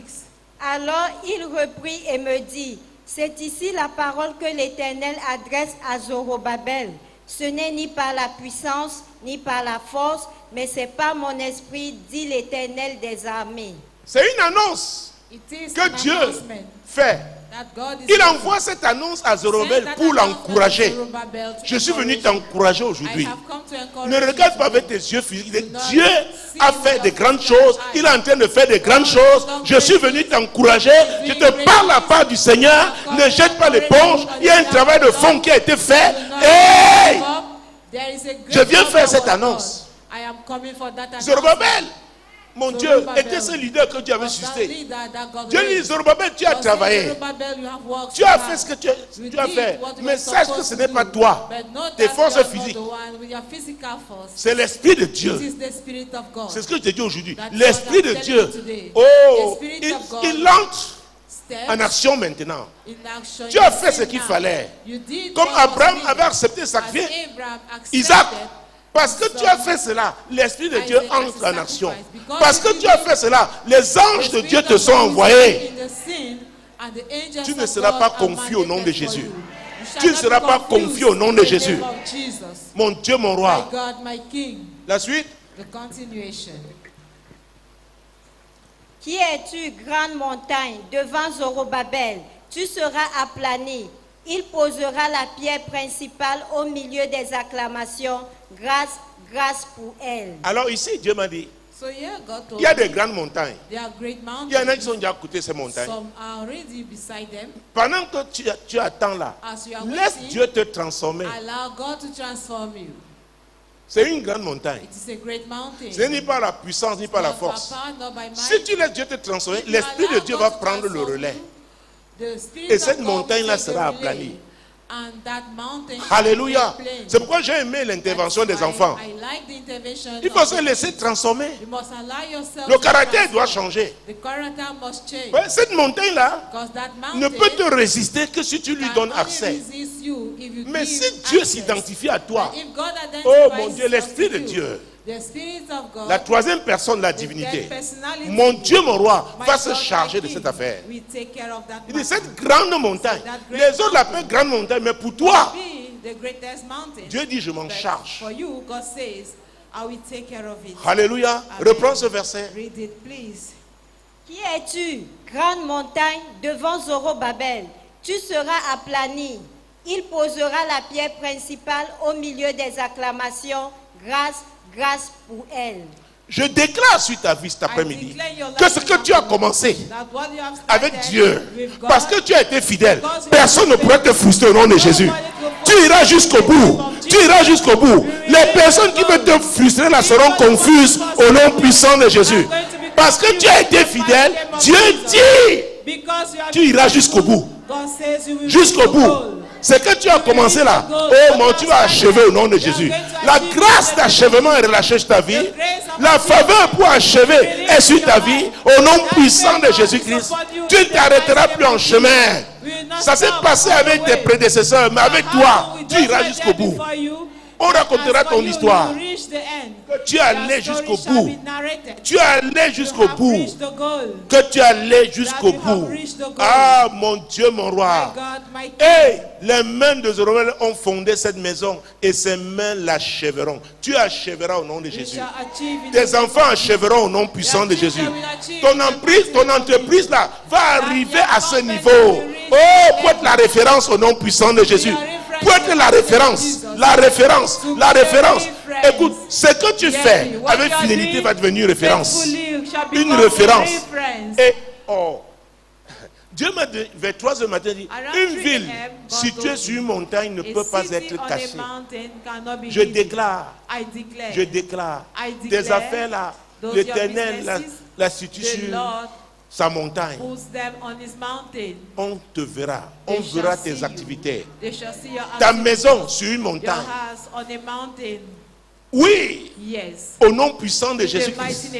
Alors il reprit et me dit, c'est ici la parole que l'Éternel adresse à Zorobabel. Ce n'est ni par la puissance, ni par la force, mais c'est par mon esprit, dit l'Éternel des armées. c'est une annonce It is que an Dieu announcement fait. that God is Il making. envoie cette annonce à Send Zorobabel that pour announcement l'encourager. to Zerubbabel to Je suis venu encourage t'encourager you. aujourd'hui. I have come to encourage Ne you regarde pas today. avec tes yeux physiques. Do not Dieu see a with fait your de grandes physical choses. eyes. Il est en train de faire de grandes choses. Je suis venu t'encourager. Je te parle à part du Seigneur. Ne jette pas l'éponge. Il y a un travail de fond qui a été fait. Hey! There is a great Je viens faire work cette of God. annonce. I am coming for that announcement. Zorobabel, mon Dieu, Zerubbabel était ce leader que Dieu avait was that suscité. leader that God Dieu dit, raised. Zorobabel, tu as God said, travaillé. Zerubbabel, you have worked Tu as hard. fait ce que tu You as did fait. what you Mais were sache que supposed ce to n'est do. pas toi. But not Tes that forces you are not physiques. the one with your physical force. C'est l'Esprit de It Dieu. is the Spirit of God. C'est ce que je te dis aujourd'hui. That's L'Esprit what de I'm Dieu. telling you today. Oh, The Spirit il, of God il entre Steps en action maintenant. in action. Tu as You fait ce did qu'il now. fallait. You did Comme what was Abraham needed. avait accepté de As sacrifier Abraham accepted, Isaac. Parce que tu as fait cela, l'Esprit de Dieu Isaac as a entre en action. sacrifice. Because Parce que you tu as did fait cela, les anges the de Spirit Dieu of te sont God is envoyés. in the scene, and the angels Tu ne of seras God pas are confus au nom de mandated for Jésus. you. You shall Tu ne not seras be pas confused confus au nom de in the Jésus. name of Jesus. Mon Dieu, mon My roi. God, my King. La suite. The continuation. Qui es-tu, grande montagne, devant Zorobabel? Tu seras aplani. Il posera la pierre principale au milieu des acclamations. Grâce, grâce pour elle. Alors ici, Dieu m'a dit, So here God told Il y a me, des grandes montagnes. there are great Il y en a qui mountains. sont déjà à côté de ces montagnes. Some are already beside them. Pendant que tu attends là, As you are laisse waiting, Dieu te transformer. allow God to transform you. C'est une grande montagne. It is a great mountain. Ce n'est ni par la puissance ni par la Not by force. power, not by might. Si tu laisses Dieu te transformer, If you l'Esprit de allow Dieu God va to prendre le transform relais. you, the Spirit Et of cette God montagne-là will take sera the relay. aplanie. And that mountain Alléluia. will be plain. C'est pourquoi j'ai aimé l'intervention des That's why enfants. I like the intervention Il faut of se the laisser kids. transformer. You must allow yourself Le to caractère doit transform. changer. The character must change. Ouais, cette montagne-là Because that mountain ne peut te résister que si tu lui can donnes only accès. resist you if you Mais give si Dieu access. s'identifie à toi, If God identifies oh mon Dieu, himself l'Esprit de with you, Dieu, the Spirit of God, la troisième personne de la the divinité, third personality, mon Dieu, mon roi, my va se God, charger my de King, cette affaire. will take care of that Il dit, mountain. cette grande montagne, That great les autres l'appellent grande montagne, mais pour toi, Be the greatest mountain. Dieu dit, je m'en But charge. for you, God says, I will take care of it. Alléluia. Amen. Reprends ce verset. Read it, please. Qui es-tu, grande montagne, devant Zorobabel? Tu seras aplani. Il posera la pierre principale au milieu des acclamations. Grâce, grâce pour elle. Je déclare sur ta vie cet après-midi declare your que life ce que tu as commencé That what you have started avec Dieu, with God, parce que tu as été fidèle, because you personne ne have pourra te frustrer au nom de Jésus. Tu iras jusqu'au bout. Tu iras jusqu'au bout. Les personnes qui veulent te frustrer là seront confuses au nom puissant de Jésus. Parce que tu as été fidèle, Dieu dit, because you have tu iras jusqu'au bout. God says you will Jusqu'au reach the bout. goal. Ce que tu as commencé là, oh mon, tu vas achever au nom de Jésus. La grâce d'achèvement est relâchée sur ta vie. La faveur pour achever est sur ta vie. Au nom puissant de Jésus-Christ, tu ne t'arrêteras plus en chemin. Ça s'est passé avec tes prédécesseurs, mais avec toi, tu iras jusqu'au bout. On racontera ton histoire. Que tu es allé jusqu'au bout. Tu es allé jusqu'au bout. Que tu es allé jusqu'au bout. Ah, mon Dieu, mon roi. Et les mains de Zorobabel ont fondé cette maison et ces mains l'achèveront. Tu achèveras au nom de Jésus. Tes enfants achèveront au nom puissant de Jésus. Ton entreprise là va arriver à ce niveau. Oh, pour être la référence au nom puissant de Jésus. Pour être la référence, la référence, la référence. Écoute, ce que tu fais avec fidélité va devenir une référence. Une référence. Et oh, Dieu m'a dit, vers 3 heures du matin, dit, une ville située sur une montagne ne peut pas être cachée. Je déclare, tes affaires là, l'Éternel la situe sur sa montagne. On te verra, on verra tes activités. Ta maison sur une montagne. Oui, au nom puissant de Jésus-Christ.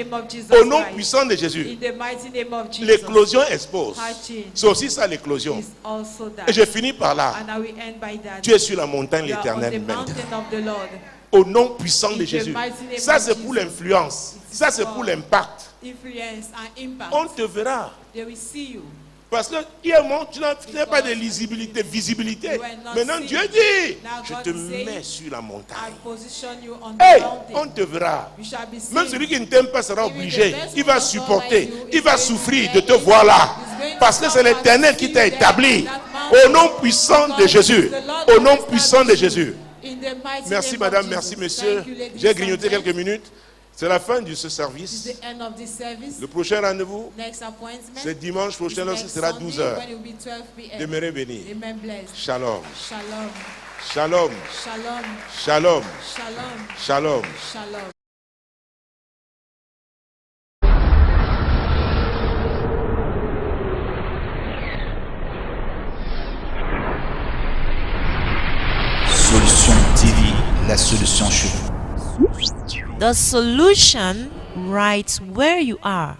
Au nom puissant de Jésus. L'éclosion expose. C'est aussi ça l'éclosion. Et je finis par là. Tu es sur la montagne de l'Éternel maintenant. Au nom puissant de Jésus. Ça c'est pour l'influence. Ça c'est pour l'impact. On te verra. Parce que tu n'as pas de visibilité. Maintenant Dieu dit, je te mets sur la montagne. Hey, on te verra. Même celui qui ne t'aime pas sera obligé. Il va supporter, il va souffrir de te voir là. Parce que c'est l'Éternel qui t'a établi. Au nom puissant de Jésus. Au nom puissant de Jésus. Merci madame, merci monsieur. J'ai grignoté quelques minutes. C'est la fin de ce service. Le prochain rendez-vous, c'est dimanche prochain, lorsque ce sera 12h. Demeurez bénis. Shalom. Shalom. Shalom. Shalom. Solution TV, la solution chez vous. The solution right where you are.